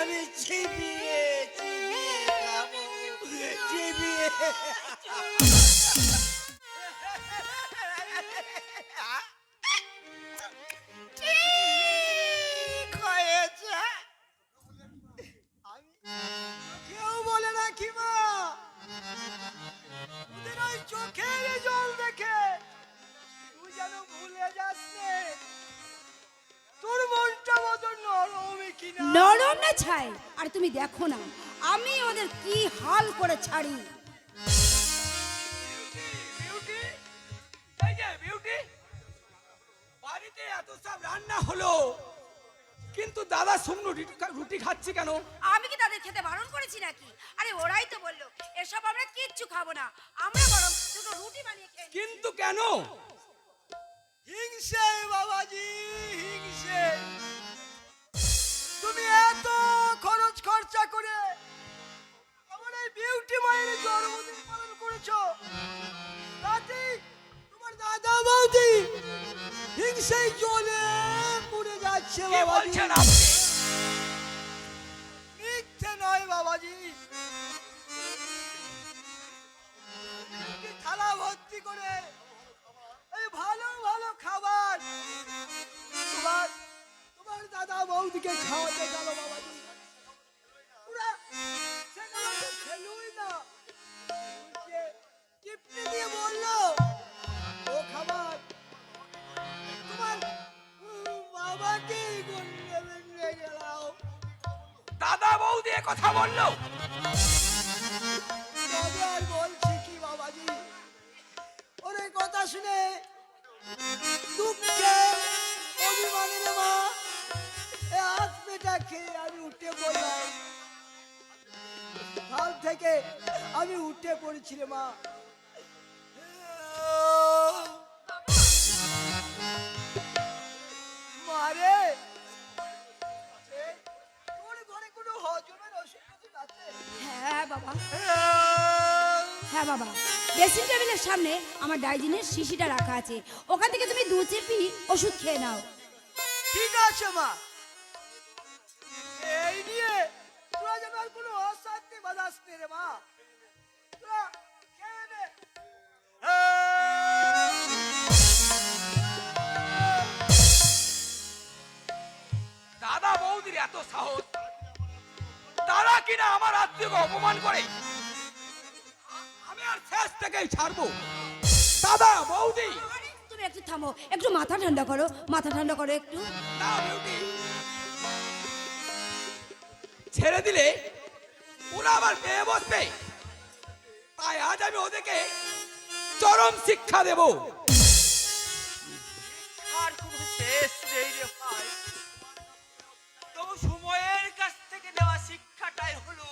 আমি চিবিয়ে চিবিয়ে খাবো, চিবিয়ে। ঠিক হয়েছে। কেউ বলে না কি মা, ওদের ওই চোখের জল দেখে তুই যেন ভুলে যাস নে তোর মনটা মতো নরম কিনা। নরম না ছাই, আর তুমি দেখো না আমি ওদের কি হাল করে ছাড়ি। বিউটি, এই যে বিউটি, বাড়িতে এত সব রান্না হলো, কিন্তু দাদা শুকনো রুটি খাচ্ছে কেন? আমি কি তাদের খেতে বারণ করেছি নাকি? আরে ওরাই তো বললো এসব আমরা কিচ্ছু খাবো না, আমরা বরং দুটো রুটি বানিয়ে খেয়ে নিই। কিন্তু কেন? হিংসে বাবাজি, হিংসে। তুমি এত খরচ খরচা করে আমার এই বিউটি মায়ের জন্মদিন পালন করেছো, তাতে তোমার দাদা বৌদি হিংসেই জ্বলে পুড়ে যাচ্ছে কি বাবাজি। বলছেন আপনি? মিথ্যে নয় বাবাজি, একটি থালা ভর্তি করে এই ভালো ভালো খাবার তোমার তোমার দাদা বৌদিকে খাওয়াতে গেল বাবাজি। ওরা সেগুলো তো খেলুই না, যে টিপনি দিয়ে বললো ও খাবার তোমার বাবাকে গন্ডে বেঁধে গেলাম। দাদা বৌদি এ কথা বললো? তবে আর বলছি কি বাবাজি, ওরে কথা শুনে দুঃখে অভিমানের মা এ হাত পেটা খেয়ে আমি উঠে পড়লাম। কাল থেকে আমি উঠে পড়েছি রে মা। মারে তোর ঘরে কোনো হজমের ওষুধ টষুধ আছে? হ্যাঁ বাবা, হ্যাঁ বাবা, ড্রেসিং টেবিলের সামনে আমার ডাইজিনের শিশিটা রাখা আছে, ওখান থেকে তুমি 2 চিপি ওষুধ খেয়ে নাও। ঠিক আছে মা, এই নিয়ে তোরা যেন আর কোনো অশান্তি বাজাস নে রে মা, তোরা খেয়ে নে। দাদা বৌদির এত সাহস, তারা কিনা আমার আত্মীয়কে অপমান করে। আমি আর শেষ থেকেই ছাড়বো। দাদা বৌদি, তুমি একটু থামো, একটু মাথা ঠান্ডা করো, মাথা ঠান্ডা করো একটু। না বিউটি, ছেড়ে দিলে ওরা আবার পেয়ে বসবে, তাই আজ আমি ওদেরকে চরম শিক্ষা দেব। আর কোনো শেষ নেই রে ভাই, তবু সময়ের কাছ থেকে দেওয়া শিক্ষাটাই হলো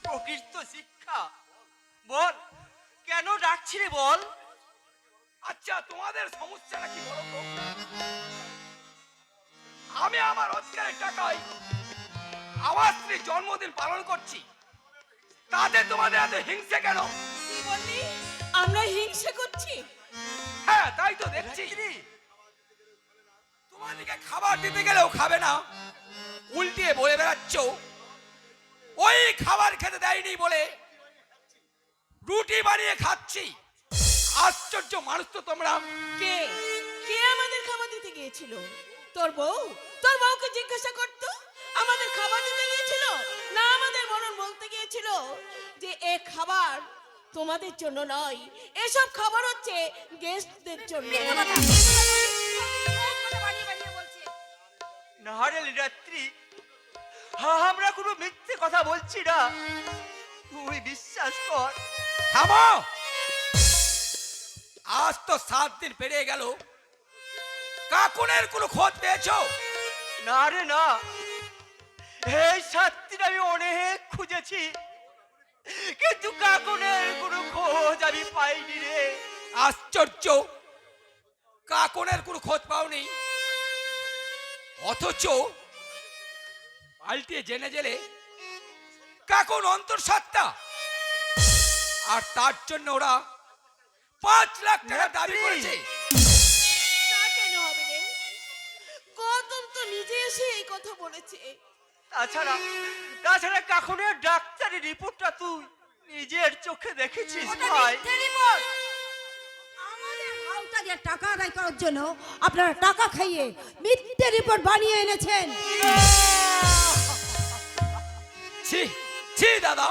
প্রকৃত শিক্ষা। বল কেন ডাকছি রে বল? আচ্ছা তোমাদের সমস্যাটা কি বলো তো? আমি আমার রোজগারের টাকায় আমার স্ত্রীর জন্মদিন পালন করছি, তাতে তোমাদের এত হিংসে কেন? কি বললি? আমরা হিংসা করছি? হ্যাঁ তাই তো দেখছি। তোমাদেরকে খাবার দিতে গেলেও খাবে না, উল্টিয়ে বলে বেড়াচ্ছ ওই খাবার খেতে দেয়নি বলে রুটি বানিয়ে খাচ্ছি। আশ্চর্য মানুষ তো তোমরা। কে কে আমাদের খাবার দিতে গিয়েছিল? তোর বউ? তোর বউকে জিজ্ঞাসা করতো আমাদের খাবার দিতে গিয়েছিল না আমাদের বরং বলতে গিয়েছিল যে এ খাবার তোমাদের জন্য নয়, এসব খাবার হচ্ছে গেস্টদের জন্য। না রে লীলাত্রী, আমরা কোনো মিথ্যে কথা বলছি না, তুই বিশ্বাস কর। থামো, আজ তো 7 দিন পেরিয়ে গেল কাকুনের কোনো খোঁজ পেয়েছো? না রে না, এই 7 দিন আমি অনেক খুঁজেছি, কিন্তু কাকুনের কোনো খোঁজ আমি পাইনি রে। আশ্চর্য, কাকুনের কোনো খোঁজ পাওনি, অথচ পাল্টিয়ে জেনে জেলে কাকুন অন্তঃসত্ত্বা, আর তার জন্য ওরা 5 লাখ টাকা দাবি করেছে। তা কেন হবে রে? গৌতম তো নিজে এসে এই কথা বলেছে। তাছাড়া কাকুনের ডাক্তারি রিপোর্টটা তুই নিজের চোখে দেখেছিস ওটা ভাই। মিথ্যে রিপোর্ট। আমাদের আওতা দিয়ে টাকা আদায় করার জন্য আপনারা টাকা খাইয়ে মিথ্যে রিপোর্ট বানিয়ে এনেছেন। ছি ছি দাদা,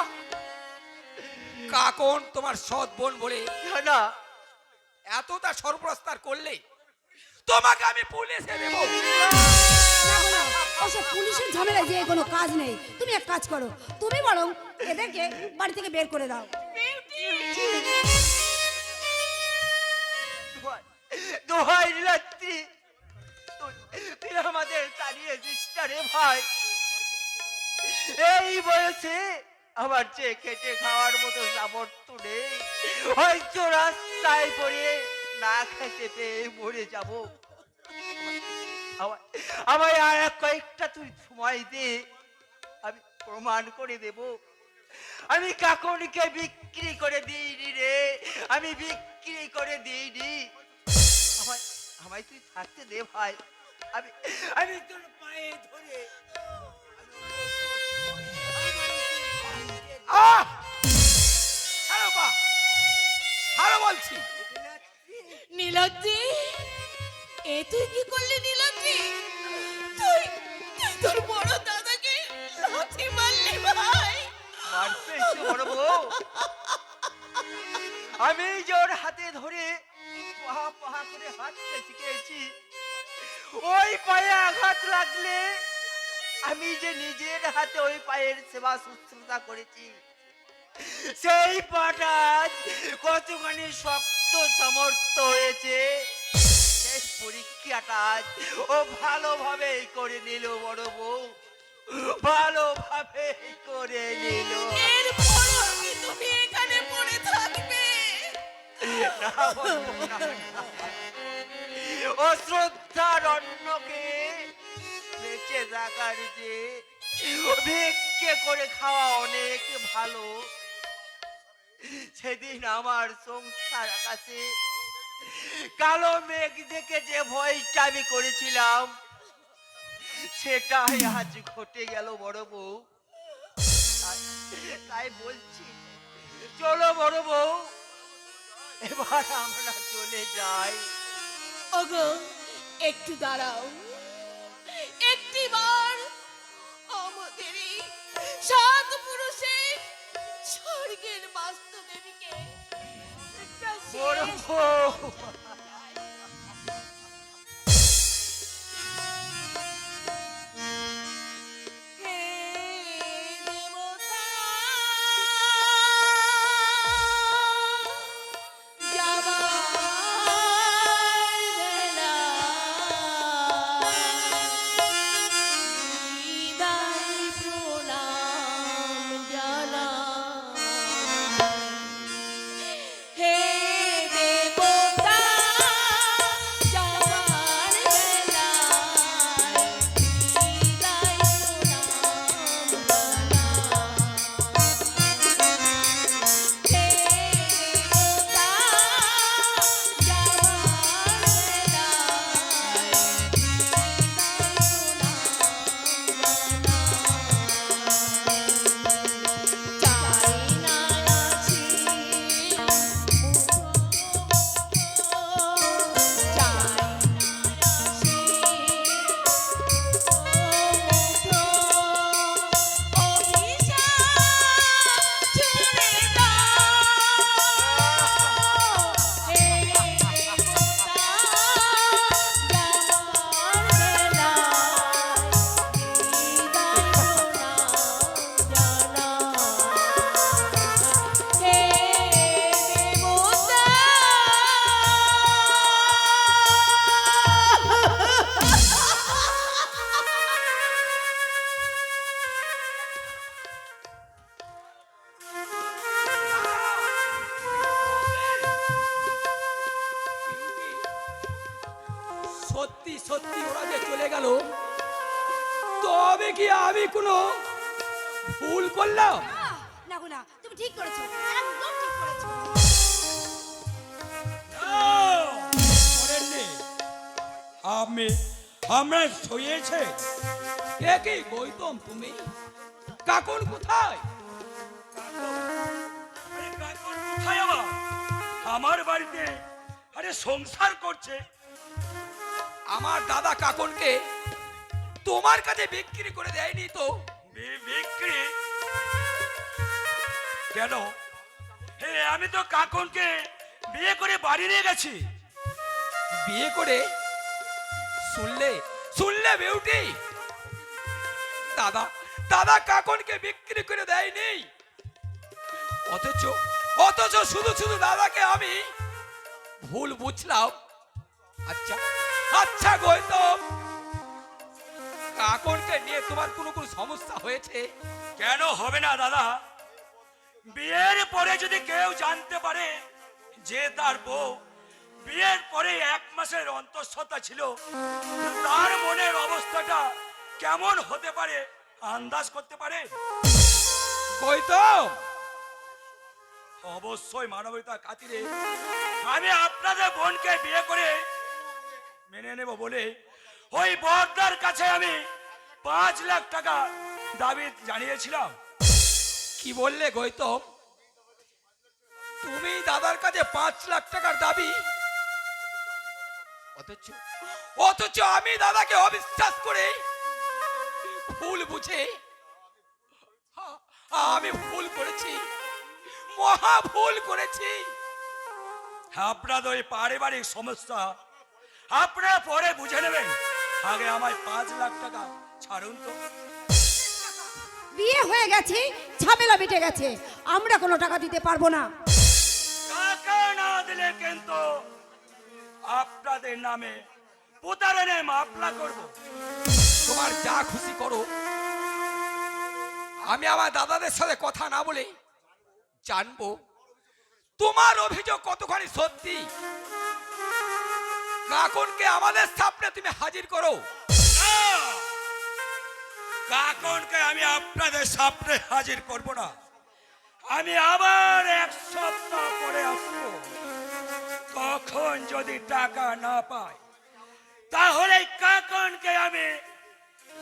কাকুন তোমার সৎ বোন বলে না, এতটা সর্বস্তার করলে তোমাকে আমি পুলিশে দেব। না, ওসব পুলিশের ঝামেলায় যে কোনো কাজ নেই। তুমি এক কাজ করো, তুমি বরং এদেরকে বাড়ি থেকে বের করে দাও। দোহাই নীলাদ্রি, তুই আমাদের তাড়িয়ে দিস না রে ভাই। এই বয়সে আমার যে খেটে খাওয়ার মতো সামর্থ্য নেই, হয়তো রাস্তায় পড়ে না খেতে পেয়ে মরে যাব। আমায় আর কয়েকটা তুই সময় দে, আমি প্রমাণ করে দেব আমি কাকুনকে বিক্রি করে দিইনি রে, আমি বিক্রি করে দিইনি। আমায় তুই থাকতে দে ভাই, আমি তোর পায়ে ধরে ছাড়ো পা, ছাড়ো বলছি। নীলাদ্রি, এ তুই কি করলি নীলাদ্রি? তুই তোর বড় দাদাকে লাথি মারলি ভাই। মারতে এসে বড় বউ, আমি জোর হাতে ধরে পাহা পাহা করে হাঁটতে শিখেছি। ওই পায়ে আঘাত লাগলে আমি যে নিজের হাতে ওই পায়ের সেবা শুশ্রূষা করেছি, সেই পাটা কতখানি শক্ত সামর্থ্য হয়েছে, সেই পরীক্ষাটা ও ভালোভাবে করে নিল বড় বউ, ভালোভাবে করে নিল। এরপরও কি তুমি এখানে পড়ে থাকবে? না বড় বউ, না, না। অশ্রদ্ধার অন্যকে বেঁচে থাকার যে ভিক্ষে করে খাওয়া অনেক ভালো। সেদিন আমার সংসার আকাশে কালো মেঘ দেখে যে ভয়টা আমি করেছিলাম, সেটাই আজ ঘটে গেল বড় বউ। তাই বলছি, চলো বড় বউ, এবার আমরা চলে যাই। ওগো, একটু দাঁড়াও, একটিবার আমাদের এই 7 পুরুষের স্বর্গের বাস্তবেরকে একটা বড় শেষ বউ, হে দেবতা, যাবার বেলা বিদায় প্রণাম জানাই। হে দেবতা সত্যি সত্যি ওরা যে চলে গেল, তবে কি আমি কোনো ভুল করলাম? না গো না, তুমি ঠিক করেছো, একদম ঠিক করেছো। করেননি। আমরা শুয়েছে। এ কি গৌতম, তুমি? কাকুন কোথায়? আরে কাকন কোথায় আবার? আমার বাড়িতে আরে সংসার করছে। আমার দাদা কাকনকে তোমার কাছে বিক্রি করে দেয়নি তো? বিক্রি কেন? হে, আমি তো কাকনকে বিয়ে করে বাড়ি নিয়ে গেছি। বিয়ে করে? শুনলে শুনলে বিউটি, দাদা দাদা কাকনকে বিক্রি করে দেয়নি, অথচ অথচ শুধু শুধু দাদাকে আমি ভুল বুঝলাম। আচ্ছা আচ্ছা গৌতম, কাকনকে নিয়ে তোমার কোনো কোনো সমস্যা হয়েছে? কেন হবে না দাদা? বিয়ের পরে যদি কেউ জানতে পারে যে তার বউ বিয়ের পরে 1 মাসের অন্তঃসত্ত্বা ছিল, তার মনের অবস্থাটা কেমন হতে পারে আন্দাজ করতে পারে? গৌতম, অবশ্যই মানবতার খাতিরে আমি আপনাদের বোনকে বিয়ে করে মেনে নেব বলে ওই বড়দার কাছে আমি 5 লাখ টাকা দাবি জানিয়েছিলাম। কি বললে গৌতম? তুমি দাদার কাছে 5 লাখ টাকার দাবি, অথচ অথচ আমি দাদাকে অবিশ্বাস করে ভুল বুঝে আমি ভুল করেছি, মহা ভুল করেছি। আপনাদের ওই পারিবারিক সমস্যা আপনারা পরে বুঝে নেবেন, আগে আমায় 5 লাখ টাকা ছাড়ুন তো। বিয়ে হয়ে গেছে, ঝামেলা মিটে গেছে, আমরা কোনো টাকা দিতে পারবো না। টাকা না দিলে কিন্তু আপনাদের নামে প্রতারণার মামলা করব। তোমার যা খুশি করো, আমি আমার দাদাদের সাথে কথা না বলে জানবো তোমার অভিযোগ কতখানি সত্যি। কাকনকে আমাদের সামনে তুমি হাজির করো। না, কাকনকে আমি আপনাদের সামনে হাজির করব না। আমি আবার 1 সপ্তাহ পরে আসবো। তখন যদি টাকা না পাই, তাহলে কাকনকে আমি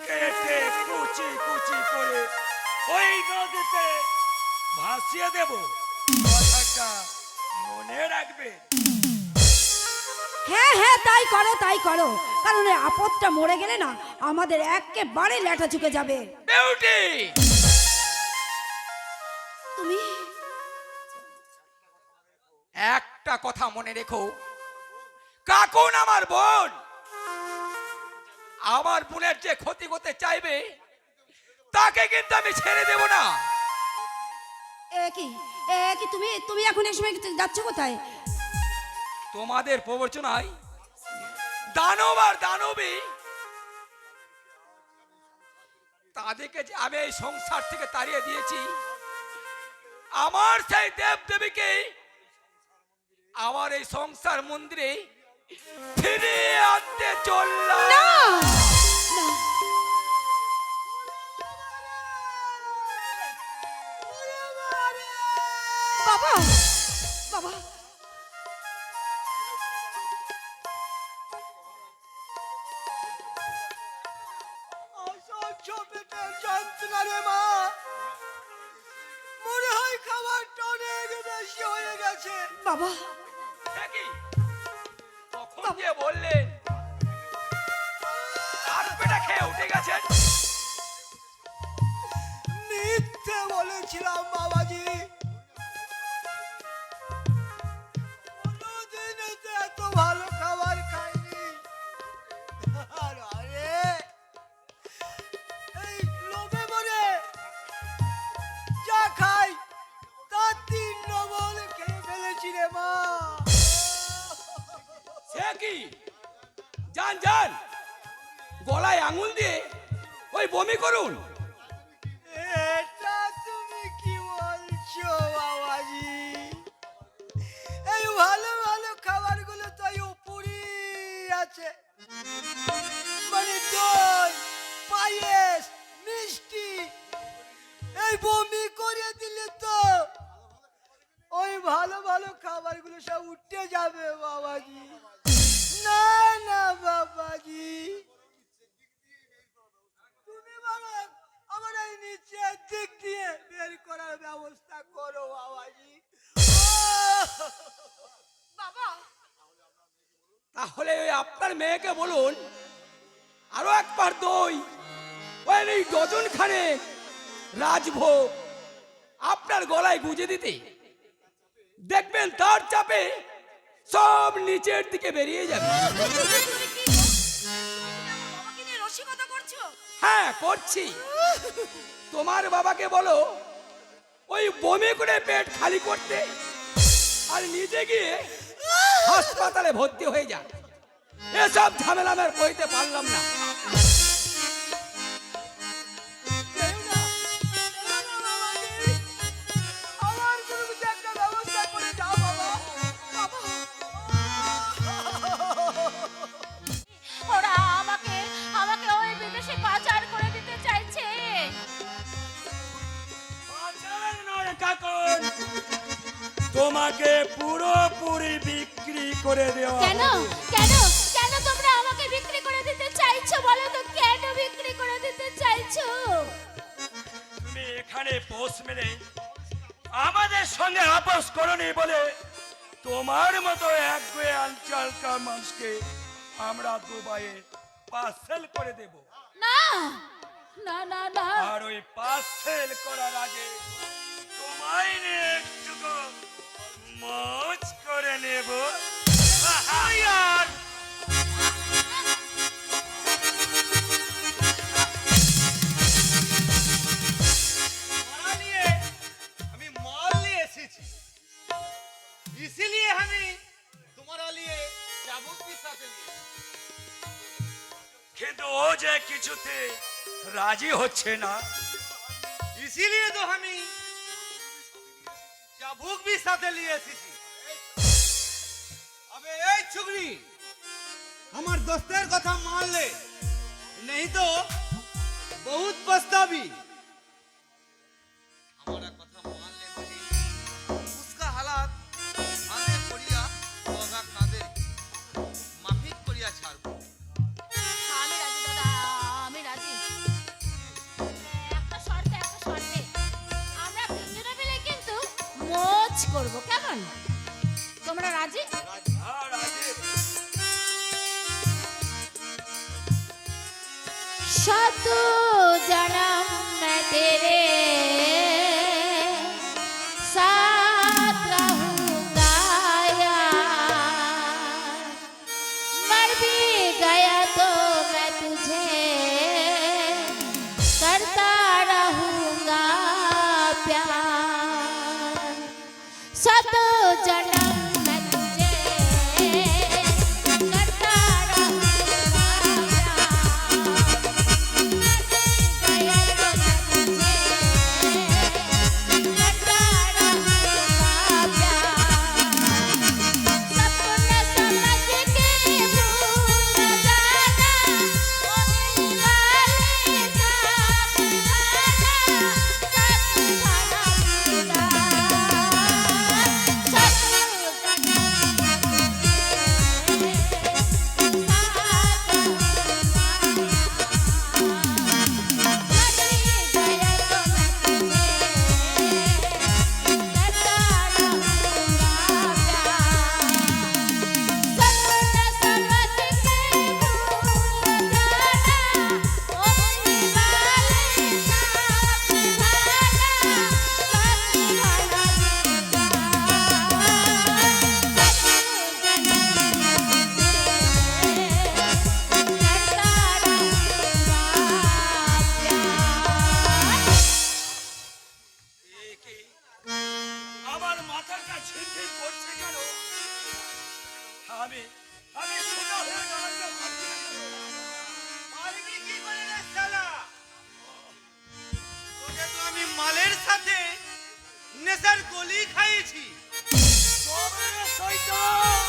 কেটে কুচি কুচি করে ওই নদীতে ভাসিয়ে দেব। কথাটা মনে রাখবে। হ্যাঁ হ্যাঁ, তাই করো তাই করো, কারণ এই আপদটা মরে গেলে না আমাদের একেবারে লেটা চুকে যাবে। বিউটি, তুমি একটা কথা মনে রেখো, কাকুন আমার বোন। আমার বোনের যে ক্ষতি করতে চাইবে তাকে কিন্তু আমি ছেড়ে দেব না। এ কি তুমি তুমি এখন এই সময় যাচ্ছ কোথায়? তোমাদের প্রবচনায় দানব আর দানবী, তাদেরকে যে আমি এই সংসার থেকে তাড়িয়ে দিয়েছি, আমার সেই দেব দেবীকে আমার এই সংসার মন্দিরে ফিরিয়ে আনতে চললাম। না বাবা, বাবা, অসহ্য পেটের যন্ত্রণা রে মা, মনে হয় খাবারটা অনেক বেশি হয়ে গেছে। বাবা, দেখি তখন যে বললেন আর পেটা খেয়ে উঠে গেছেন। মিথ্যে বলেছিলাম বাবাজি, কোনোদিনও তো এত ভালো খাবার খাইনি। আর আরে এই লোভে মরে যা খাই তার 3 ডবল খেয়ে ফেলেছি রে মা। সে কি? যান যান, গলায় আঙুল দিয়ে ওই বমি করুন। এটা তুমি কি বলছো বাবাজি? এই ভালো ভালো খাবারগুলো তো উপরই আছে। যাচ্ছে, মানে দই, পায়েস, মিষ্টি, এই বমি করে দিলে তো ওই ভালো ভালো খাবারগুলো সব উঠে যাবে বাবাজি। না না বাবাজি, তুমি বরং আমার এই নিচের দিক দিয়ে বের করার ব্যবস্থা করো বাবাজি। বাবা, তাহলে ওই আপনার মেয়েকে বলুন আরো একবার দই, ওই এই ডজন খানে রাজভোগ আপনার গলায় গুঁজে দিতে। দেখবেন তার চাপে সব নিচের দিকে বেরিয়ে যাবে। তুমি কি গো? তুমি আমার বাবাকে নিয়ে রসিকতা করছো? হ্যাঁ করছি। তোমার বাবাকে বলো ওই বমি করে পেট খালি করতে, আর নিজে গিয়ে হাসপাতালে ভর্তি হয়ে যান। এসব ঝামেলা আমি আর কইতে পারলাম না। আমার কোনো কিছু একটা ব্যবস্থা করে দাও বাবা। ওরা আমাকে আমাকে ওই বিদেশে পাচার করে দিতে চাইছে। পাচার নয় কাকন, তোমাকে পুরোপুরি বিক্রি করে দেওয়া কেন হবে। কেন কেন তোমরা আমাকে বিক্রি করে দিতে চাইছো? বলো তো কেন বিক্রি করে দিতে চাইছো? তুমি এখানে পোষ মেরে আমাদের সঙ্গে আপোষ করনি বলে তোমার মতো একগুয়ে অঞ্চলকার মানুষকে আমরা দুবাইয়ে পার্সেল করে দেব। না না না না, আর ওই পার্সেল করার আগে তোমায় নিয়ে একটুকু মজ করে নেব। আর मारा लिए हमें माल लिए एसेছি, इसीलिए हमें तुम्हारा लिए चाबुक भी साथे लिए। কিন্তু ও যে কিছুতে রাজি হচ্ছে না। इसीलिए तो हमें चाबुक भी साथे लिए एसेছি। अबे ए छुगरी, हमार दोस्तेर कथा मान ले, नहीं तो बहुत पछताबी। हमारा कथा मान ले बनी, उसका हालात आने पड़िया होगा कादे माफिक करिया ছাড়বো। আমি রাজি দাদা, আমি রাজি। একটা শর্তে আমরা তিনজনে মিলে কিন্তু মোজ করব, কেমন? তোমরা রাজি? আর আগে शत जन्म मैं तेरे साथ रहूंगा यार, मर भी गया तो मैं तुझे करता रहूंगा प्यार। शत जन्म मैं तुझे करता रहूंगा আমার মাথাটা ঝিনঝিন করছে কেন? আমি আমি সোজা হয়ে দাঁড়াতে পারছি না কেন? মারবি কি করে রে শালা? তোকে তো আমি মালের সাথে নেশার গোলি খাইয়েছি। তবে রে শয়তান!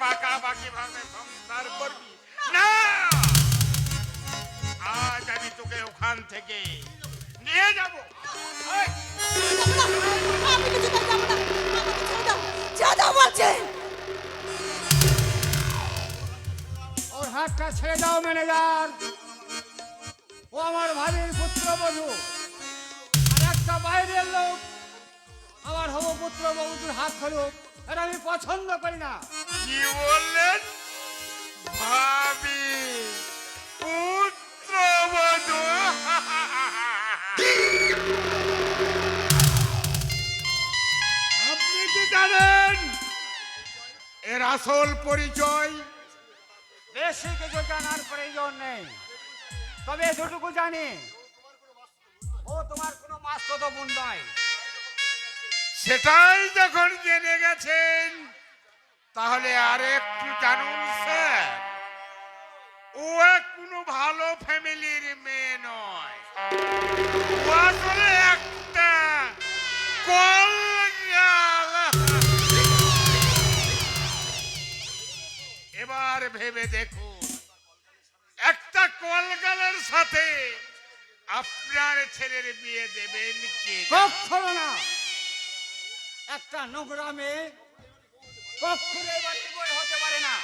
পাকাপাকি ভাবে সংসার করবি না। আজ আমি তোকে ওখান থেকে নিয়ে যাব। এই, আমি কিছুতেই যাবো না। আমাকে ছেড়ে দাও। ছেড়ে দাও বলছি। ওর হাতটা ছেড়ে দাও ম্যানেজার। ও আমার ভাবির পুত্রবধূ, আর একটা বাইরের লোক আমার হবু পুত্রবধূর হাত ধরুক, এটা আমি পছন্দ করি না। কি বললেন? ভাবি পুত্রবধূ? আপনি কি জানেন এর আসল পরিচয়? বেশি কিছু জানার প্রয়োজন নেই, তবে এতটুকু জানি ও তোমার কোনো মাসতো বোন নয়। সেটাই যখন জেনে গেছেন, তাহলে আর একটু জানুন স্যার, ও কোনো ভালো ফ্যামিলির মেয়ে নয়। ও আসলে একটা কলগাল। এবার ভেবে দেখুন, একটা কলগালের সাথে আপনার ছেলের বিয়ে দেবেন কি? কখনো না। একটা নোংরা মেয়ে কখনো বাড়ির বই হতে পারে না।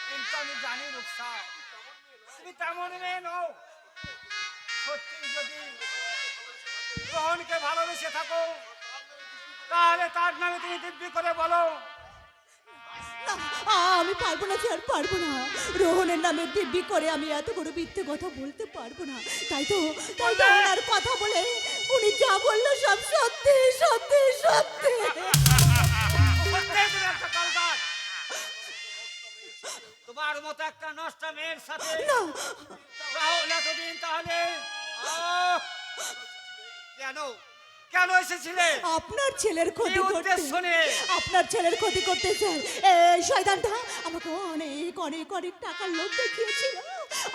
কিন্তু আমি জানি রূপসা, তুমি তেমন মেয়ে নও। সত্যি যদি রোহনকে ভালোবেসে থাকো, তাহলে তার নামে তুমি দিব্যি করে বলো। না, আমি পারবো না স্যার, পারবো না। রোহনের নামে দিব্যি করে আমি এত বড় মিথ্যে কথা বলতে পারবো না। তাই তো ওনার কথা বলে উনি যা বললো সব সত্যি সত্যি সত্যি। সত্যিই তুমি একটা কলকার। তোমার মতো একটা নষ্ট মেয়ের সাথে না, রাহুল এতদিন তাহলে কেন কেন এসেছিলে? আপনার ছেলের ক্ষতি কি করতে, উদ্দেশ্য নিয়ে? আপনার ছেলের ক্ষতি করতে স্যার এই শয়তানটা আমাকে অনেক অনেক অনেক টাকার লোভ দেখিয়েছিল,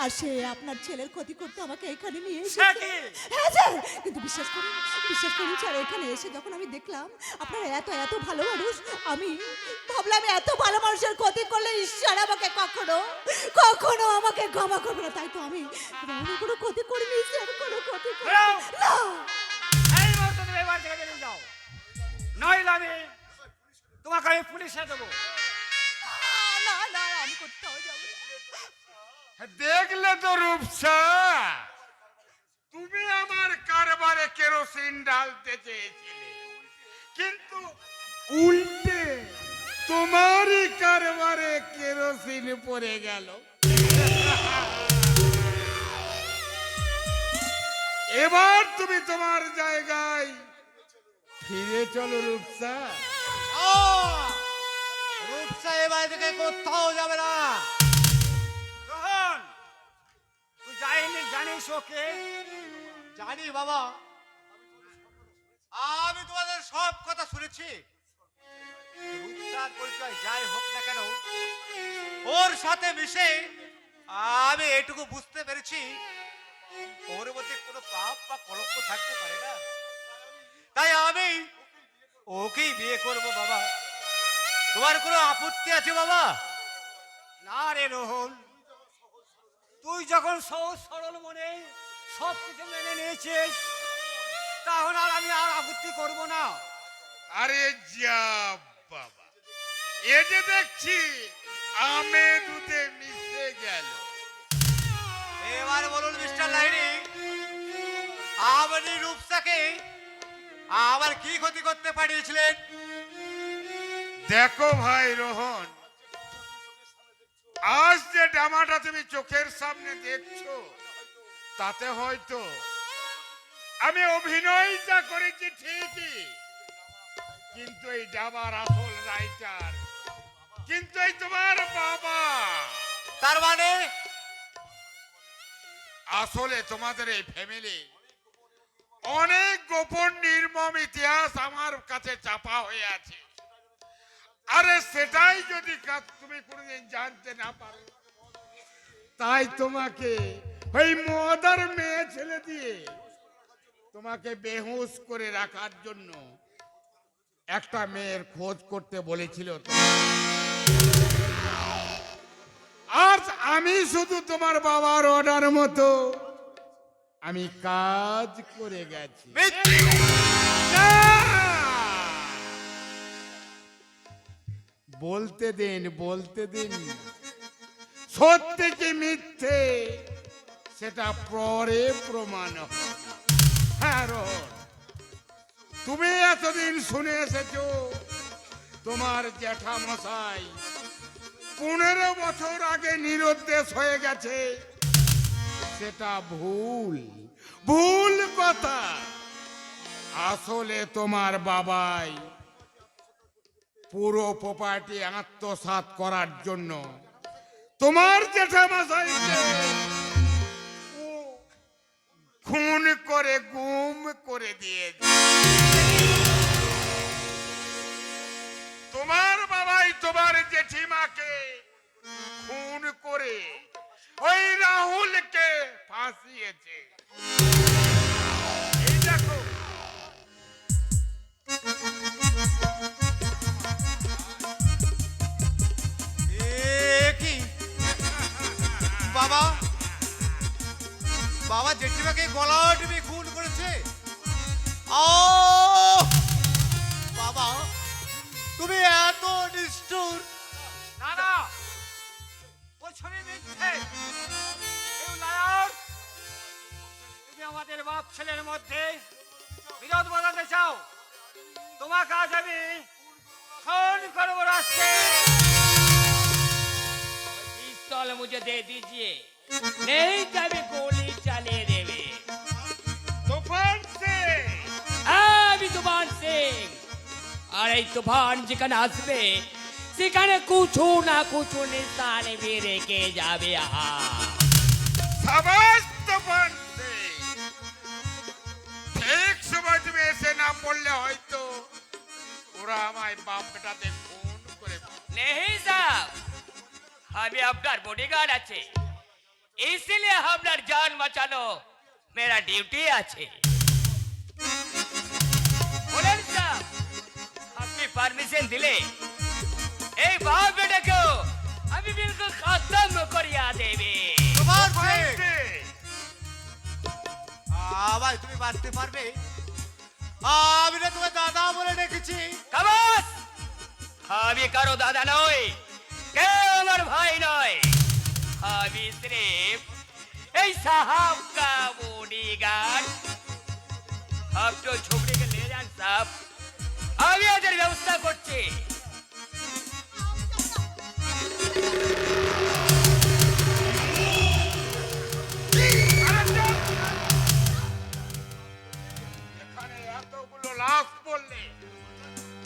আর সে আপনার ছেলের ক্ষতি করতে আমাকে এখানে নিয়ে সে এসেছে। কি? হ্যাঁ স্যার, কিন্তু বিশ্বাস করুন স্যার, এখানে এসে যখন আমি দেখলাম আপনারা এত এত ভালো মানুষ, আমি ভাবলাম এত ভালো মানুষের ক্ষতি করলে ঈশ্বর আমাকে কখনো কখনো আমাকে ক্ষমা করবে না। তাই তো আমি কোনো ক্ষতি করিনি স্যার, কোনো ক্ষতি করিনি। না, এই মুহূর্তে তুমি এবার থেকে বেরিয়ে যাও, নইলে আমি তোমাকে আমি পুলিশে দেবো। না না, আমি কোথাও যাবো না। দেখলে তো রূপসা, তুমি আমার কারবারে কেরোসিন ঢালতে চেয়েছিলে, কিন্তু উল্টে তোমারই কারবারে কেরোসিন পড়ে গেল। এবার তুমি তোমার জায়গায় ফিরে চলো রূপসা। রূপসা এবার থেকে কোথাও যাবে না। রোহন, তুই জানিস ওকে? জানি বাবা, আমি তোমাদের সব কথা শুনেছি। রূপসার পরিচয় যাই হোক না কেন, ওর সাথে মিশে আমি এটুকু বুঝতে পেরেছি ওর মধ্যে কোনো পাপ বা কলঙ্ক থাকতে পারে না। তাই আমি ওকেই বিয়ে করব বাবা। তোমার কোনো আপত্তি আছে বাবা? না রে রোহন, তুই যখন সহজ সরল মনে সব কিছু মেনে নিয়েছিস, তখন আর আমি আর আপত্তি করব না। আরে যা বাবা, এ যে দেখছি আমে দুধে মিশে গেল। এবার বলুন মিস্টার লাহিড়ী, আপনি রূপসাকে আবার কি ক্ষতি করতে পাঠিয়েছিলেন? দেখো ভাই রোহন, আজ যে ডামাটা তুমি চোখের সামনে দেখছো, তাতে হয়তো আমি অভিনয়টা করেছি ঠিকই, কিন্তু এই ডামার আসল রাইটার কিন্তু এই তোমার বাবা। তার মানে আসলে তোমাদের এই ফ্যামিলি অনেক গোপন নির্মম ইতিহাস আমার কাছে চাপা হয়ে আছে। আরে সেটাই যদি তুমি কোনোদিন জানতে না পারো, তাই তোমাকে ওই মদার মেয়ে ছেলে দিয়ে তোমাকে বেহুশ করে রাখার জন্য একটা মেয়ের খোঁজ করতে বলেছিল। আমি শুধু তোমার বাবার অর্ডার মতো আমি কাজ করে গেছি। মিথ্যে! না! বলতে দিন সত্যি কি মিথ্যে সেটা পরে প্রমাণ হবে। হ্যাঁ রোহন, তুমি এতদিন শুনে এসেছো তোমার জ্যাঠামশাই 15 বছর আগে নিরুদ্দেশ হয়ে গেছে। সেটা ভুল কথা। আসলে তোমার বাবাই পুরো প্রপার্টি আত্মসাৎ করার জন্য তোমার জেঠামশাইকে খুন করে গুম করে দিয়েছে। তোমার বাবাই তোমার জেঠিমাকে খুন করে ওই রাহুলকে ফাঁসিয়েছে। এই দেখো, কি বাবা বাবা জেঠিমাকে গলা টিপে খুন করেছে? ও বাবা, তুমি এত নিষ্ঠুর! না না, ওই ছবি মিথ্যে। কেউ নায়ক, তুমি আমাদের বাপ ছেলের মধ্যে বিরোধ বাঁধাতে চাও। তোমার কাজ আমি খুন করবো রাস্তে। पिस्तौल मुझे दे दीजिए, नहीं तो अभी गोली चले देवे। তুফান সিং, আমি তুফান সিং, আর এই তুফান যেখানে আসবে সেখানে কুছু না কুছু নিশান भी রেখে যাবে। সাবাস তুফান সিং। ঠিক সময় তুমি এসে না পড়লে হয়তো ওরা আমায় বাপ বেটাতে খুন করে ফেলবে। नहीं साहब, আমি আপনার বডিগার্ড আছে, इसलिए আপনার জান বাঁচানো मेरा ডিউটি আছে। বলেন সাহেব, আপনি পারমিশন দিলে এই বাপ বেটাকেও আমি বিলকুল খতম করিয়া দেবে। তোমার তুফান সিং! সিং, ভাই তুমি বাঁচতে পারবে? আমি না তোমার দাদা বলে ডেকেছি। খাবাস, আমি কারো দাদা নই, কেউ আমার ভাই নয়। আমি সির্ফ এই साहब का বডিগার্ড। आप जो छोकरी के ले जान साहब, আমি এদের ব্যবস্থা করছি। এখানে এতগুলো লাশ পড়লে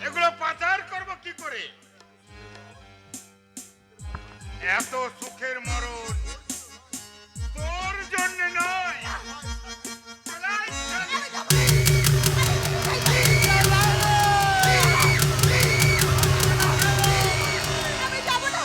এগুলো পাচার করব কি করে? এত সুখের মরণ তোর জন্য নয়। চালাই, চালাই। আমি যাব না।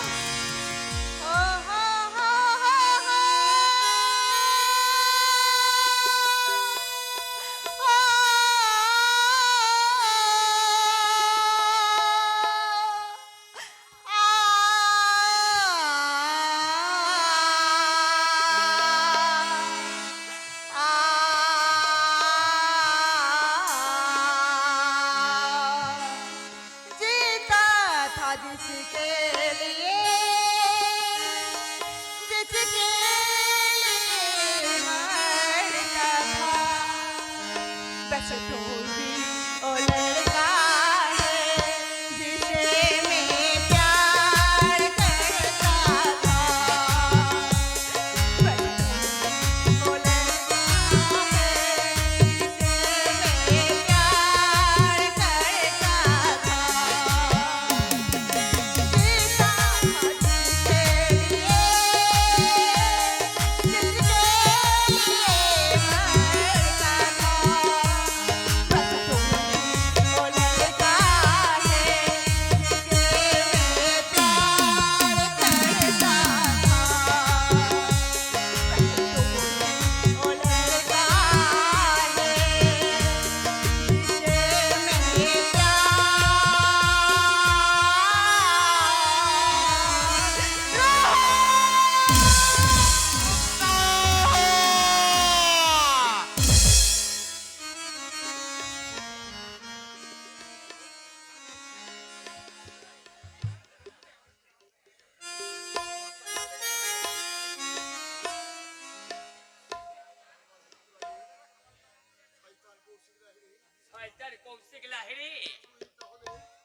কৌশিক লাহিড়ী,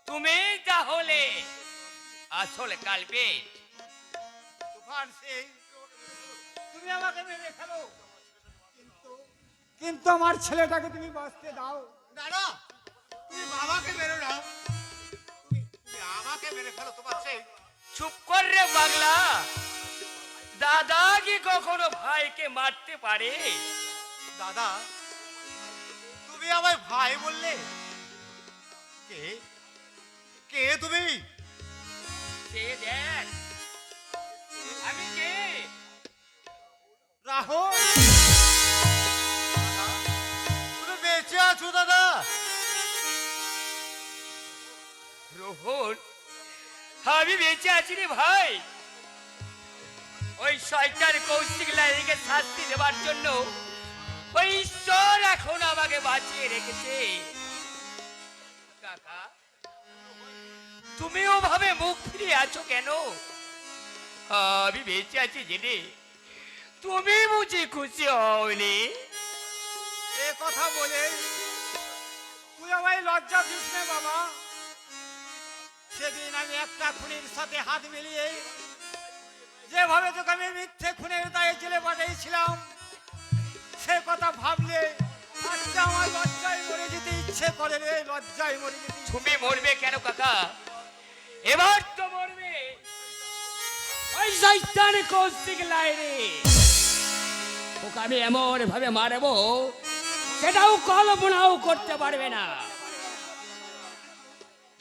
তুমি তাহলে আসল কালপেট। তুফান সিং, তুমি আমাকে মেরে ফেলো, কিন্তু আমার ছেলেটাকে তুমি বাঁচতে দাও। না না, তুমি বাবাকে মেরো না, তুমি আমাকে মেরে ফেলো তোমার সেই। চুপ কর রে পাগলা, দাদা কি কখনো ভাইকে মারতে পারে? দাদা, তুমি আমায় ভাই বললে? কে কে তুমি? সে দেখ আমি কে। রাহুল, তুমি বেঁচে আছো দাদা? রোহন, আমি বেঁচে আছি রে ভাই। ওই শয়তান কৌশিক লাহিড়ীকে শাস্তি দেওয়ার জন্য ওই ঈশ্বর এখন আমাকে বাঁচিয়ে রেখেছে। কাকা, তুমি ওভাবে মুখ ফিরিয়ে আছো কেন? আমি বেঁচে আছি জেনে তুমি বুঝি খুশি হওনি? এ কথা বলে তুই আমায় লজ্জা দিস না বাবা। সেদিন আমি একটা খুনির সাথে হাত মিলিয়ে যেভাবে তোকে আমি মিথ্যে খুনের দায়ে জেলে পাঠিয়েছিলাম, সে কথা ভাবলে আজকে আমার লজ্জায় মরে যেতে ইচ্ছে করে রে, লজ্জায় মরে যেতে। তুমি মরবে কেন কাকা? এবার তো মরবে ওই শয়তান কৌশিক লাহিড়ী। ওকে আমি এমন ভাবে মারবো সেটাও কল্পনাও করতে পারবে না।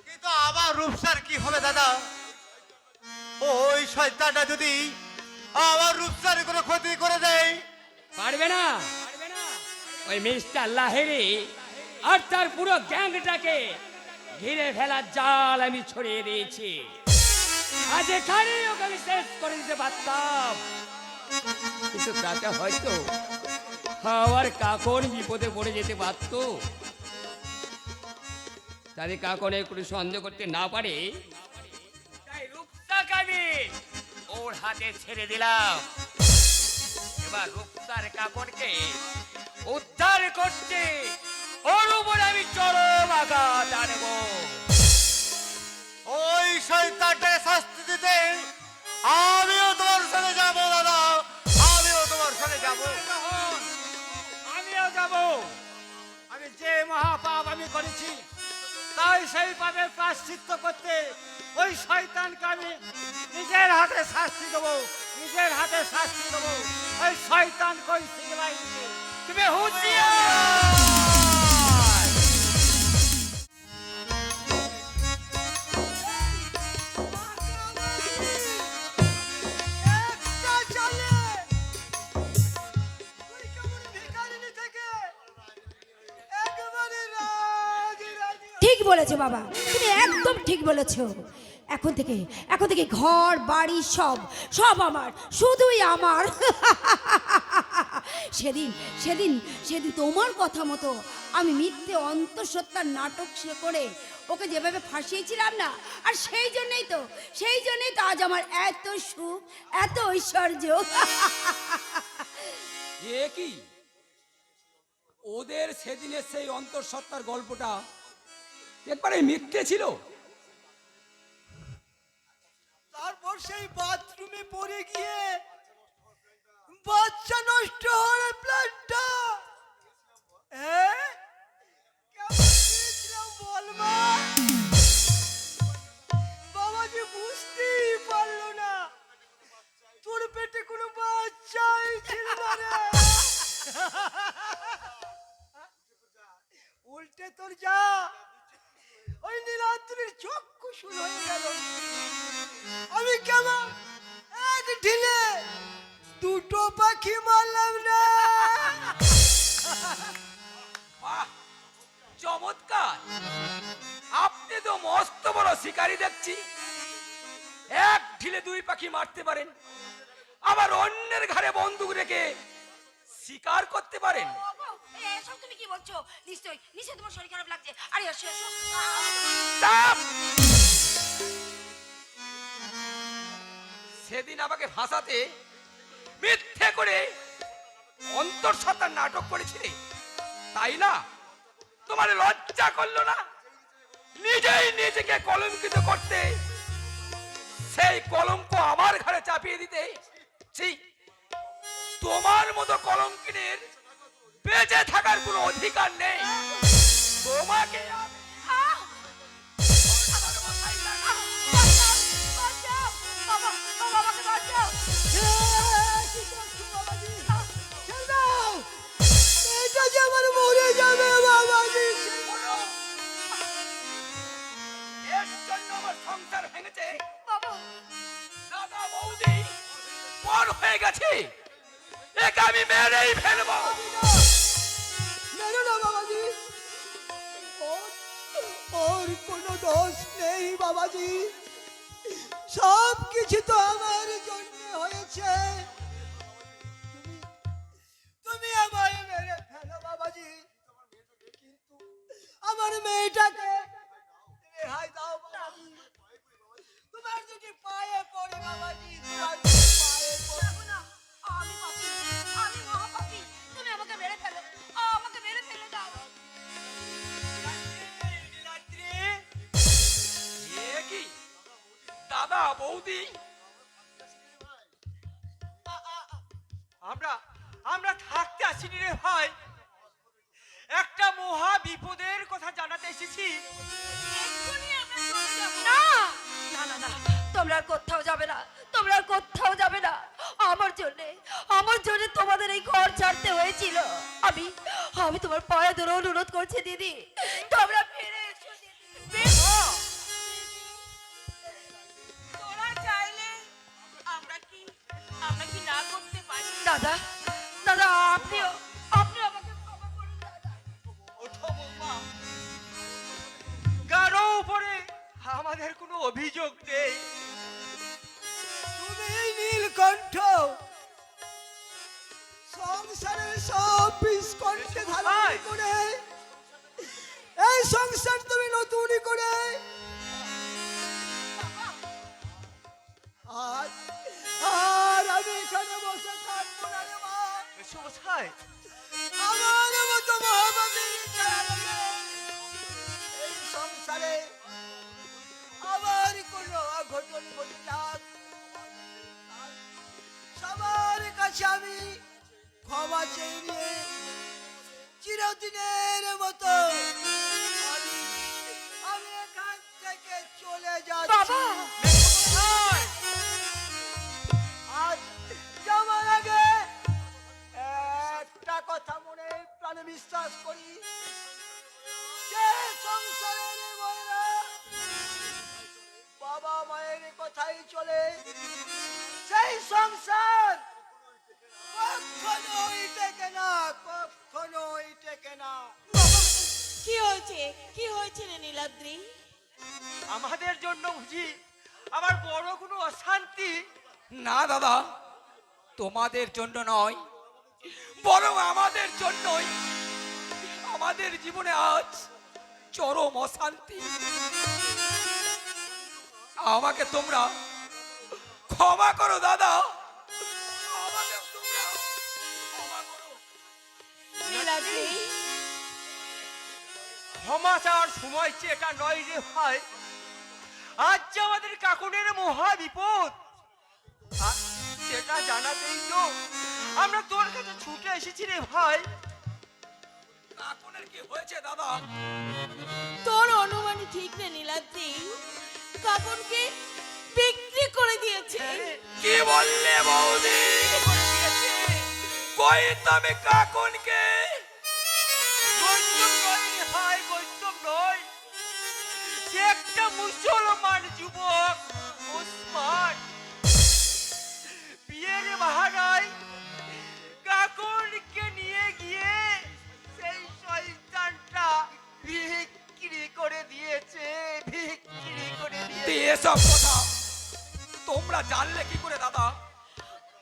কিন্তু আমার রূপসার কি হবে দাদা? ওই শয়তানটা যদি আমার রূপসার কোনো ক্ষতি করে দেয়? পারবে না। ওই মিস্টার লাহিড়ী আর তার পুরো গ্যাংটাকে ঘিরে ফেলার জাল আমি ছড়িয়ে দিয়েছি। আজ এখানে ওকে আমি শেষ করে দিতে পারতাম, কিন্তু তাতে হয়তো আমার কাকন বিপদে পড়ে যেতে পারত। তাতে কাকন একটু সন্দেহ করতে না পারে, তাই রূপসাকে আমি ওর হাতে ছেড়ে দিলাম। এবার রূপসার কাকনকে উদ্ধার করতে ওর উপর আমি চরম আঘাত আনব। ওই শয়তানটাকে শাস্তি দিতে আমিও তোমার সঙ্গে যাবো দাদা, আমিও তোমার সঙ্গে যাবো। রাহুল, আমিও যাব। আমি যে মহাপাপ আমি করেছি, তাই সেই পাপের প্রায়শ্চিত্ত করতে ওই শয়তানকে আমি নিজের হাতে শাস্তি দেবো, নিজের হাতে শাস্তি দেবো। ওই শয়তান কৌশিক লাহিড়ীকে তুমি হুঁশিয়ার! ঠিক বলেছো বাবা, তুমি একদম ঠিক বলেছো। এখন থেকে ঘর বাড়ি সব সব আমার, শুধুই আমার। সেদিন সেদিন সেদিন তোমার কথা মতো আমি মিথ্যে অন্তঃসত্ত্বার নাটক করে ওকে যেভাবে ফাঁসিয়েছিলাম না, আর সেই জন্যই তো আজ আমার এত সুখ, এত ঐশ্বর্য। এ কি, ওদের সেদিনের সেই অন্তঃসত্ত্বার গল্পটা একবারে মিথ্যে ছিল? তারপর সেই বাথরুমে পড়ে গিয়ে বাচ্চা নষ্ট হওয়ার প্ল্যানটা বল মা। বাবা যে বুঝতেই পারলো না তোর পেটে কোনো বাচ্চাই ছিল না রে। উল্টে তোর যা ওই নীলাদ্রির চক্ষু শুরু হয়ে গেল। আমি কেমন এক ঢিলে দুটো পাখি মারলাম না। বাহ, চমৎকার! আপনি তো মস্ত বড় শিকারী দেখছি। এক ঢিলে দুই পাখি মারতে পারেন, আবার অন্যের ঘাড়ে বন্দুক রেখে শিকার করতে পারেন। এসব তুমি কি বলছো? নিশ্চয়ই তোমার শরীর খারাপ লাগছে। আরে এসো এসো। Stop! সেদিন আমাকে ভাষাতে মিথ্যে করে অন্তঃসত্ত্বার নাটক করেছিলে, তাই না? তোমার লজ্জা করলো না নিজেই নিজেকে কলঙ্কিত করতে, সেই কলঙ্ক আমার ঘরে চাপিয়ে দিতে? ছি, তোমার মতো কলঙ্কিনীর বেঁচে থাকার কোনো অধিকার নেই। তোমাকে আমি এটা যে আমার মরে যাবে বাবাজি। এর জন্য আমার সংসার ভেঙেছে। দাদা বৌদি পর হয়ে গেছে, একে আমি মেরেই ফেলবো। মেরো না বাবাজি, ওর কোনো দোষ নেই বাবাজি, সব কিছু তো আমার জন্য হয়েছে। তুমি আমায় মেরে ফেলো বাবাজি, কিন্তু আমার মেয়েটাকে রেহাই দাও বাবাজি। তোমার দুটি পায়ে পড়ে বাবাজি, তোমার দুটি পায়ে পড়ে। আমি পাপী, আমি মহাপাপী, তুমি আমাকে মেরে ফেলো, আমাকে মেরে ফেলে দাও। এ কি দাদা বৌদি? আমরা আমরা থাকতে আসিনি রে ভাই, একটা মহা বিপদের কথা জানাতে এসেছি। না না না না, তোমরা আর কোথাও যাবে না, তোমরা আর কোথাও যাবে না। আমার জন্য তোমাদের এই ঘর ছাড়তে হয়েছিল। আমি আমি তোমার পায়ে ধরে অনুরোধ করছি দিদি, তোমরা ফিরে এসো দিদি। তোরা চাইলে আমরা কি না করতে পারি? দাদা দাদা, আপনি আমাকে ক্ষমা করুন দাদা। ওঠো বৌমা, কারো উপরে আমাদের কোনো অভিযোগ নেই। তুমি নীলকণ্ঠ, সংসারের সব বিষ কণ্ঠে ধারণ করে এই সংসার তুমি নতুন করে আর আমি এখানে বসে থাকবো না রে মা। এসো মশাই, আমার মতো মহাভাবীর চালালে এই সংসারে আবার কোনো অঘটন ঘটে যাক, সবার কাছে আমি ক্ষমা চেয়ে নিয়ে চিরদিনের মতো আমি এখান থেকে চলে যাচ্ছি। আজ যাওয়ার আগে একটা কথা মনে প্রাণে বিশ্বাস করি, যে সংসারের মেয়েরা বাবা মায়ের কথাই চলে, সেই সংসার কখনোই টেকে না, কখনোই টেকে না। কি হয়েছে রে নীলাদ্রি? আমাদের জন্য বুঝি আমার বড় কোনো অশান্তি? না দাদা, তোমাদের জন্য নয়, বরং আমাদের জন্যই আমাদের জীবনে আজ চরম অশান্তি। আমাকে তোমরা ক্ষমা করো দাদা, আমাকে তোমরা ক্ষমা করো। নীলাদ্রি, ক্ষমা চাওয়ার সময় এটা নয় রে ভাই, আজ যে আমাদের কাকুনের মহা বিপদ, আর সেটা জানাতেই তো আমরা তোর কাছে ছুটে এসেছি রে ভাই। কাকুনের কি হয়েছে দাদা? তোর অনুমানই ঠিক রে নীলাদ্রি, কাপড়কে বিক্রি করে দিয়েছে। কি বললে বৌদি? কই তুমি কাকুনকে? বৈষ্ণব নয় রে ভাই, বৈষ্ণব নয়, সে একটা মুসলমান যুবক ওসমান। বিয়ের বাহানায় কাকুনকে নিয়ে গিয়ে সেই শয়তানটা বিক্রি করে দিয়েছে, বিক্রি করে দিয়েছে। এসব কথা তোমরা জানলে কি করে দাদা?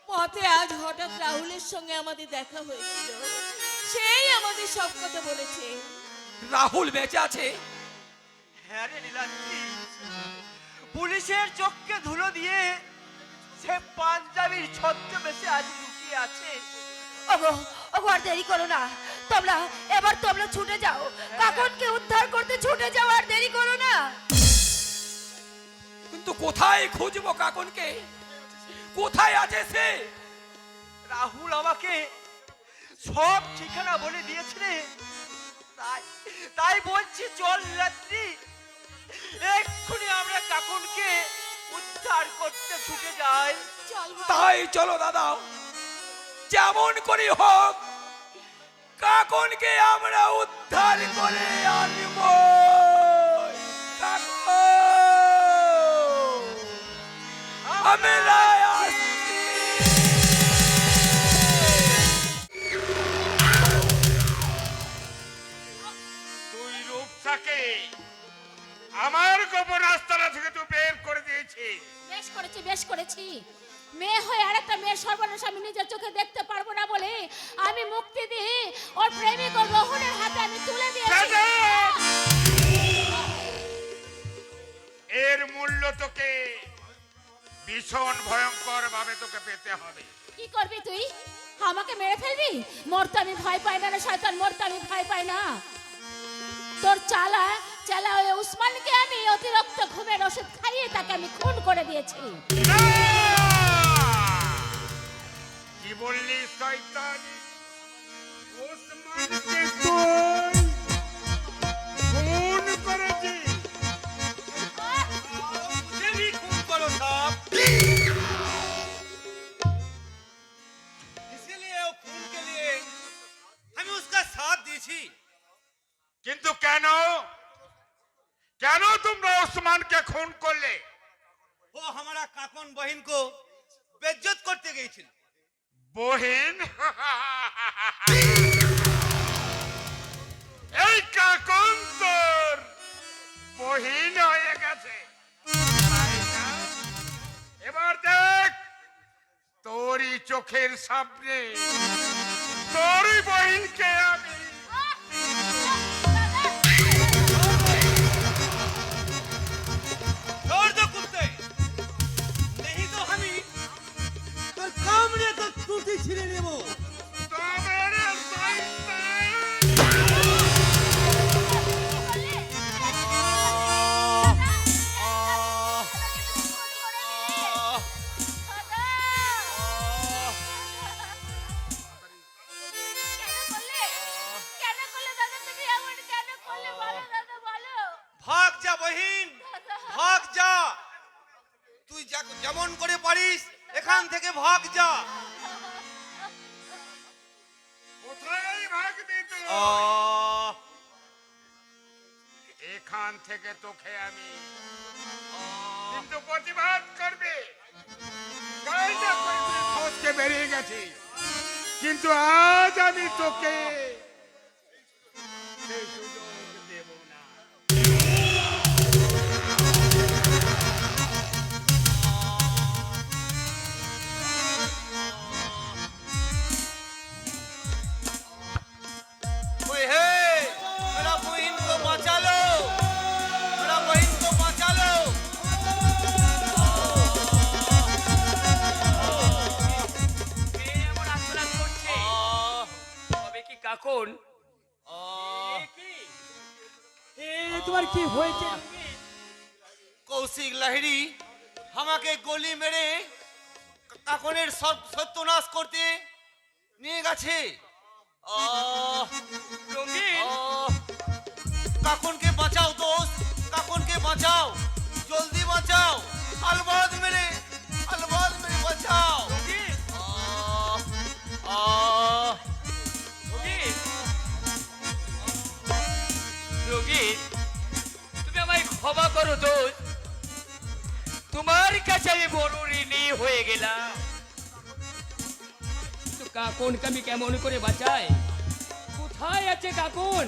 পথে আজ হঠাৎ রাহুলের সঙ্গে আমাদের দেখা হয়েছিল, সেই আমাদের সব কথা বলেছে। রাহুল বেঁচে আছে? হ্যাঁ রে নীলাদ্রি, পুলিশের চোখকে ধুলো দিয়ে সে পাঞ্জাবির ছদ্মবেশে আজ লুকিয়ে আছে। ওগো ওগো, আর দেরি করো না, তোমরা ছুটে যাও, কাকনকে উদ্ধার করতে ছুটে যাও, আর দেরি করো না। কিন্তু কোথায় খুঁজবো কাকনকে? কোথায় আছে সে? রাহুল আমাকে সব ঠিকানা বলে দিয়েছে রে। তাই তাই বলছি চল রাত্রি এক্ষুনি আমরা কাকুনকে উদ্ধার করতে ছুটে যাই। তাই চলো দাদা, যেমন করি হোক কাকনকে আমরা উদ্ধার করে আনবো। কাকন, আমরা আসছি। তুই রূপসাকে আমার গোপন আস্তানা থেকে তুই বের করে দিয়েছিস। বেশ করেছি। মেয়ে হয়ে আরেকটা মেয়ের সর্বনাশ আমি নিজের চোখে দেখতে পারবো না বলে আমি মুক্তি দিয়ে ওর প্রেমিক ও রোহনের হাতে আমি তুলে দিয়েছি। এর মূল্য তোকে ভীষণ ভয়ঙ্কর ভাবে তোকে পেতে হবে। কি করবি তুই? আমাকে মেরে ফেলবি? মরতে আমি ভয় পাই না রে শয়তান, মরতে আমি ভয় পাই না। তোর চালা ওই উসমানকে আমি অতিরিক্ত ঘুমের ওষুধ খাইয়ে তাকে আমি খুন করে দিয়েছি। কি বললি শয়তান? ওসমানকে তুই খুন করেছিস? मुझे खून करो साहब, इसीलिए वो खून के लिए हमें उसका साथ दी थी। কিন্তু কেন কেন তোমরা ওসমানকে খুন করলে? वो हमारा काकन बहन को बेइज्जत करते गई थी। বহিন? এই কাকন তোর বহিন হয়ে গেছে, তাই না? এবার দেখ তোরই চোখের সামনে তোরই বহিনকে আমি छोड़ दो कुत्ते, नहीं तो हम ही তোর কামড়ে তো টুটি ছিঁড়ে নেব। তোমার ভাগ যা বহিন, ভাগ যা। তুই যেমন করে পারিস এখান থেকে ভাগ যা। কোথায় ভাগবি তুই? এখান থেকে তোকে আমি কিন্তু প্রতিবাদ করবে। কালটা করবি, ফসকে বেরিয়ে গেছি, কিন্তু আজ আমি তোকে সেই সুযোগ দেব না। ओए हे, मेरा बहन को बचा लो, मेरा बहन को बचा लो। এমন আক্রমণ করছে, তবে কি কাকন? তোমার কি হয়েছে? কৌশিক লাহিড়ী আমাকে গলি মেরে কাকনের সব সত্যনাশ করতে নিয়ে গেছে। রঙিন, কাকনকে বাঁচাও দোস্ত, কাকনকে বাঁচাও, জলদি বাঁচাও, আলবাদ মেরে বাঁচাও। রঙিন, রঙিন, তুমি আমায় ক্ষমা করো দোস্ত, তোমার কাছে আমি বড় ঋণী হয়ে গেলাম। তো কাকনকে আমি কেমন করে বাঁচাই? কোথায় আছে কাকন?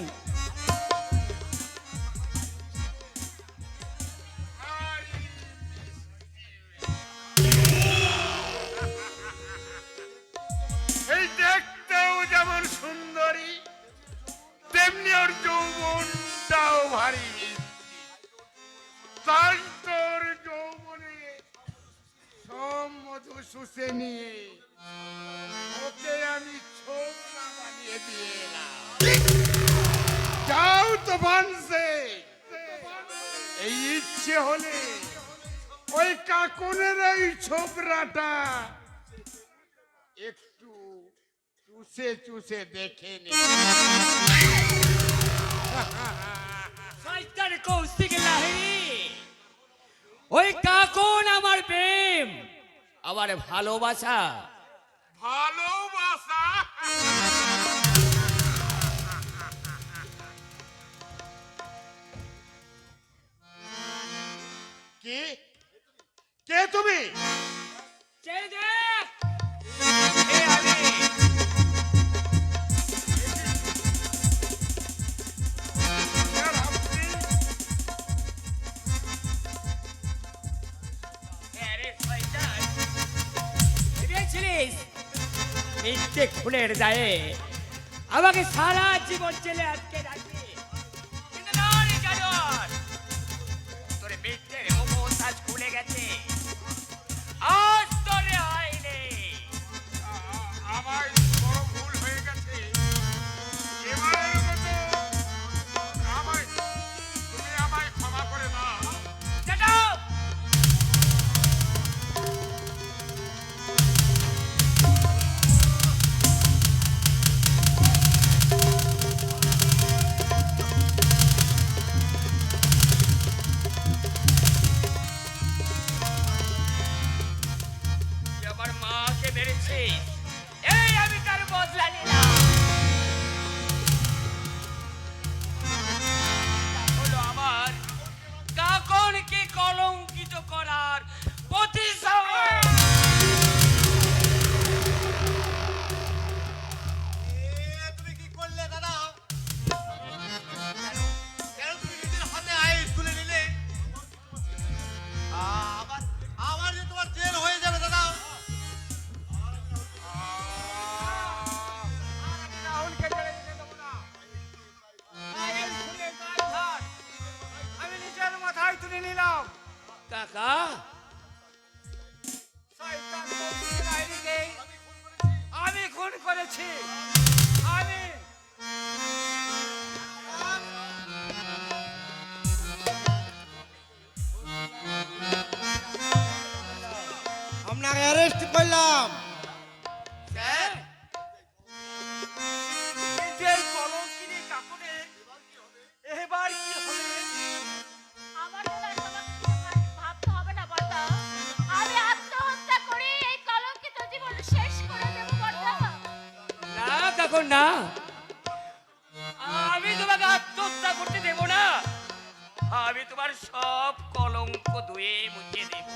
এই দেখতেও যেমন সুন্দরী, তেমনি ওর যৌবনটাও ভারী। তাই তোর যৌবনে সব মধু শুষে নিয়ে ওকে আমি ছোকরা বানিয়ে দিয়ে এলাম। যাও তুফান সে এই ইচ্ছে হলে ওই কাকুনের ওই ছোকরাটা একটু চুষে চুষে দেখে নে। শয়তান কৌশিক লাহিড়ী, ওই কাকুন আমার প্রেম, আমার ভালোবাসা। ভালোবাসা কে কে তুমি? ছেড়ে দে। এ আমি। আরে শয়তান, ভেবেছিলিস মিথ্যে খুনের দায়ে আমাকে সারা জীবন জেলে আটকে রাখবি? কিন্তু না রে জানোয়ার, তোর মিথ্যের মোমোস আজ খুলে গেছে, আজ তোরে হয়নি। আমার বড় ভুল হয়ে গেছে। এবারের মতো তুমি আমায় ক্ষমা করে দাও। Shut up! তুই আমার মাকে মেরেছিস, এই আমি তার বদলা নিলাম। তা হলো আমার কাকনকে কলঙ্কিত করার প্রতিশোধ। তুমি কি করলে দাদা? কেন তুমি নিজের হাতে আইন তুলে নিলে? আবার আবার যে তোমার জেল হয়ে যাবে দাদা। রাহুলকে জেলে দিতে দেবো না। আইন খুলে দায়ভার আমি নিজের মাথায় তুলে নিলাম। কাকা, শয়তান কৌশিক লাহিড়ীকে আমি খুন করেছি। আমি আপনাকে অ্যারেস্ট করলাম। স্যার, কিন্তু এই কলঙ্কিনী কাকুরে এবার কি হবে? আমার তো আর তোমাকে ভাবতে হবে না বর্দা, আমি আত্মহত্যা করে এই কলঙ্কিত জীবন শেষ করে দেব বর্দা। না কাকু না, আমি তোমাকে আত্মহত্যা করতে দেব না। আমি তোমার সব কলঙ্ক ধুয়ে মুছে দেব।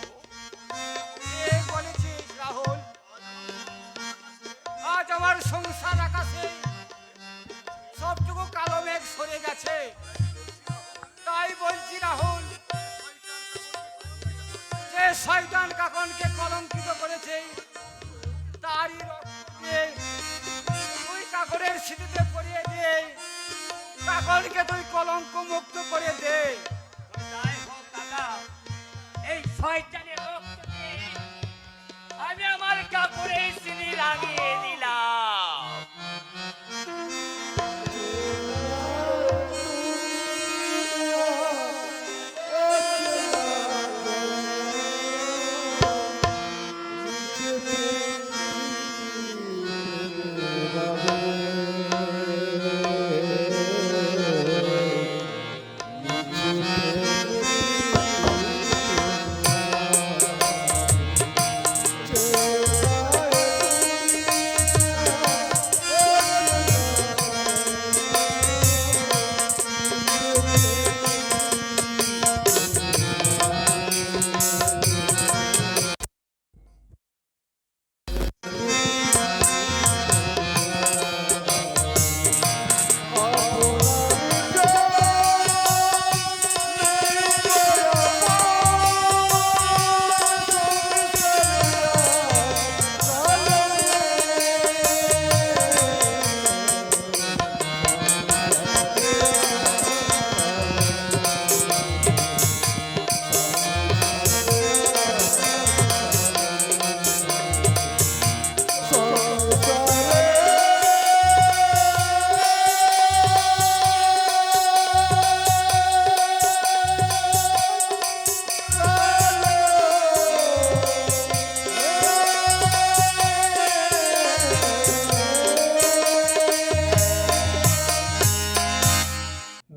কে বলেছিস রাহুল? আজ আমার সংসার আকাশে সবটুকু কালো মেঘ সরে গেছে। তাই বলছি রাহুল, যে শয়তান কাকনকে কলঙ্কিত করেছে তারই রক্ত দিয়ে তুই কাকনের স্মৃতিতে পড়িয়ে দিয়ে কাকনকে তুই কলঙ্ক মুক্ত করে দে। তাই হোক কাকা, এই শয়তানের রক্ত দিয়ে আমি আমার কাপড়ের সিঁড়ি লাগিয়ে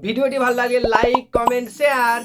ভিডিওটি ভালো লাগে লাইক কমেন্ট শেয়ার